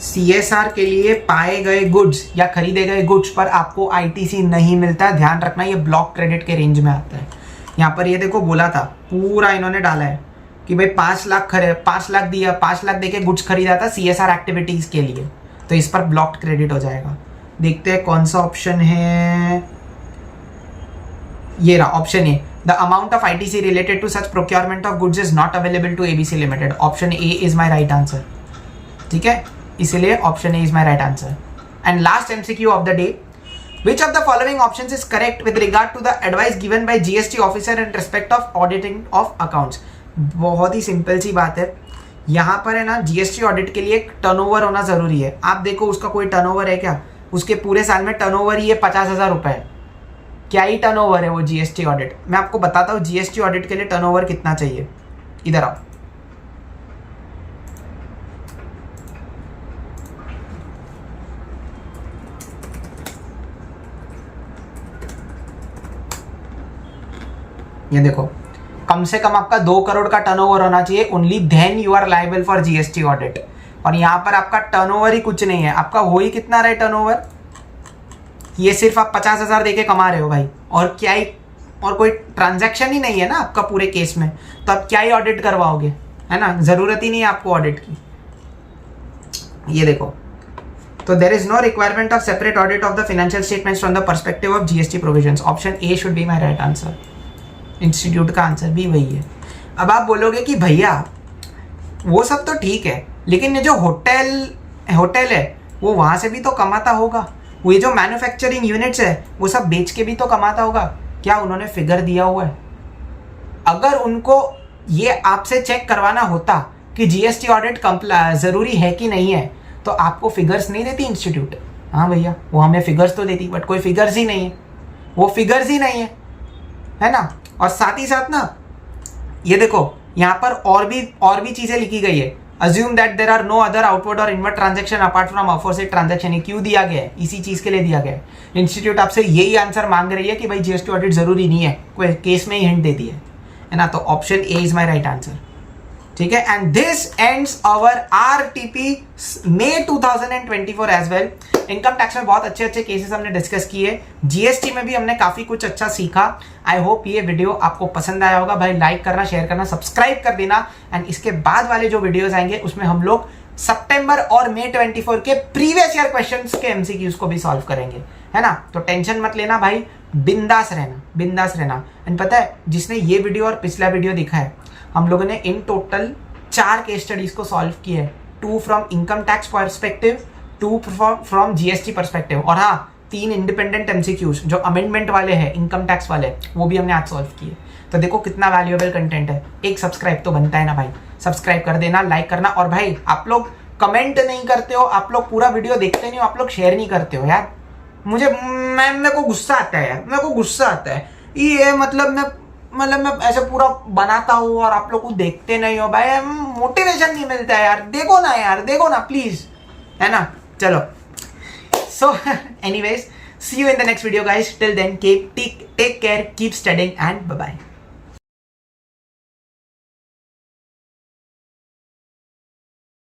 सीएसआर के लिए पाए गए गुड्स या खरीदे गए गुड्स पर आपको आईटीसी नहीं मिलता। ध्यान रखना, ये ब्लॉक क्रेडिट के रेंज में आता है। यहाँ पर ये देखो बोला था, पूरा इन्होंने डाला है कि भाई 5 लाख दिया, 5 लाख देके गुड्स खरीदा था सीएसआर एक्टिविटीज के लिए, तो इस पर ब्लॉक्ड क्रेडिट हो जाएगा। देखते हैं कौन सा ऑप्शन है। ये रहा option A, the amount of ITC related to such procurement of goods is not available to ABC limited. Option A is my right answer, ठीक है, इसलिए option A is my right answer. And last MCQ of the day, which of the following options is correct with regard to the advice given by GST officer in respect of auditing of accounts. बहुत ही simple सी बात है, यहाँ पर है ना GST audit के लिए एक टर्नओवर होना जरूरी है। आप देखो उसका कोई टर्नओवर है क्या? उसके पूरे साल में टर्नओवर ही है 50,000 रुपए। क्या ही टर्नओवर है वो जीएसटी ऑडिट। मैं आपको बताता हूँ जीएसटी ऑडिट के लिए टर्नओवर कितना चाहिए। इधर आओ, ये देखो कम से कम आपका 2 करोड़ का टर्नओवर होना चाहिए, only then you are liable for GST audit. और यहाँ पर आपका टर्नओवर ही कुछ नहीं है, आपका हो ही कितना रहा है टर्नओवर, ये सिर्फ आप 50,000 देके कमा रहे हो भाई, और क्या ही, और कोई ट्रांजैक्शन ही नहीं है ना आपका पूरे केस में, तो आप क्या ही ऑडिट करवाओगे, है ना, जरूरत ही नहीं है आपको ऑडिट की। ये देखो, तो there is no requirement of separate audit of the financial statements from the perspective of GST provisions. Option A should be my right answer. Institute का आंसर भी वही है। अब आप बोलोगे कि भैया वो सब तो ठीक है, लेकिन ये जो होटल है वो वहाँ से भी तो कमाता होगा, वो ये जो मैन्युफैक्चरिंग यूनिट्स है वो सब बेच के भी तो कमाता होगा। क्या उन्होंने फिगर दिया हुआ है? अगर उनको ये आपसे चेक करवाना होता कि जीएसटी ऑडिट ज़रूरी है कि नहीं है, तो आपको फिगर्स नहीं देती इंस्टीट्यूट। हाँ भैया, वो हमें फिगर्स तो देती, बट कोई फिगर्स ही नहीं है, वो फिगर्स ही नहीं है ना। और साथ ही साथ ना ये देखो यहाँ पर और भी चीजें लिखी गई है। Assume that there are no other outward और inward transaction apart from aforesaid transaction. ये क्यों दिया गया है? इसी चीज के लिए दिया गया है। इंस्टीट्यूट आपसे यही आंसर मांग रही है कि भाई जीएसटी ऑडिट जरूरी नहीं है, कोई केस में ही हिंट देती है ना। तो option A is my right answer, ठीक है। And this ends our RTP May 2024 as well. Income tax में बहुत अच्छे केसेस हमने डिस्कस किए, जीएसटी में भी हमने काफी कुछ अच्छा सीखा। आई होप ये वीडियो आपको पसंद आया होगा। भाई लाइक करना, शेयर करना, सब्सक्राइब कर देना। एंड इसके बाद वाले जो वीडियोस आएंगे उसमें हम लोग सितंबर और मई 24 के प्रीवियस ईयर क्वेश्चंस के एमसीक्यूज को भी सॉल्व करेंगे, है ना। तो टेंशन मत लेना भाई, बिंदास रहना। एंड पता है, जिसने ये वीडियो और पिछला वीडियो देखा है, हम लोगों ने इन टोटल 4 केस स्टडीज को सॉल्व किए हैं। 2 from income tax perspective, 2 from GST perspective, और हाँ 3 इंडिपेंडेंट एमसीक्यूज जो अमेंडमेंट वाले हैं, इनकम टैक्स वाले, वो भी हमने आज सॉल्व किए। तो देखो कितना वैल्यूएबल कंटेंट है। एक सब्सक्राइब तो बनता है ना भाई, सब्सक्राइब कर देना, लाइक करना। और भाई आप लोग कमेंट नहीं करते हो, आप लोग पूरा वीडियो देखते नहीं हो, आप लोग शेयर नहीं करते हो यार। मेरे को गुस्सा आता है यार, मेरे को गुस्सा आता है ये। मतलब मैं ऐसे पूरा बनाता हूँ और आप लोग को देखते नहीं हो भाई, मोटिवेशन नहीं मिलता है यार। देखो ना यार, देखो ना प्लीज, है ना। चलो, so anyways, see you in the next video guys. Till then take care, keep studying and bye bye.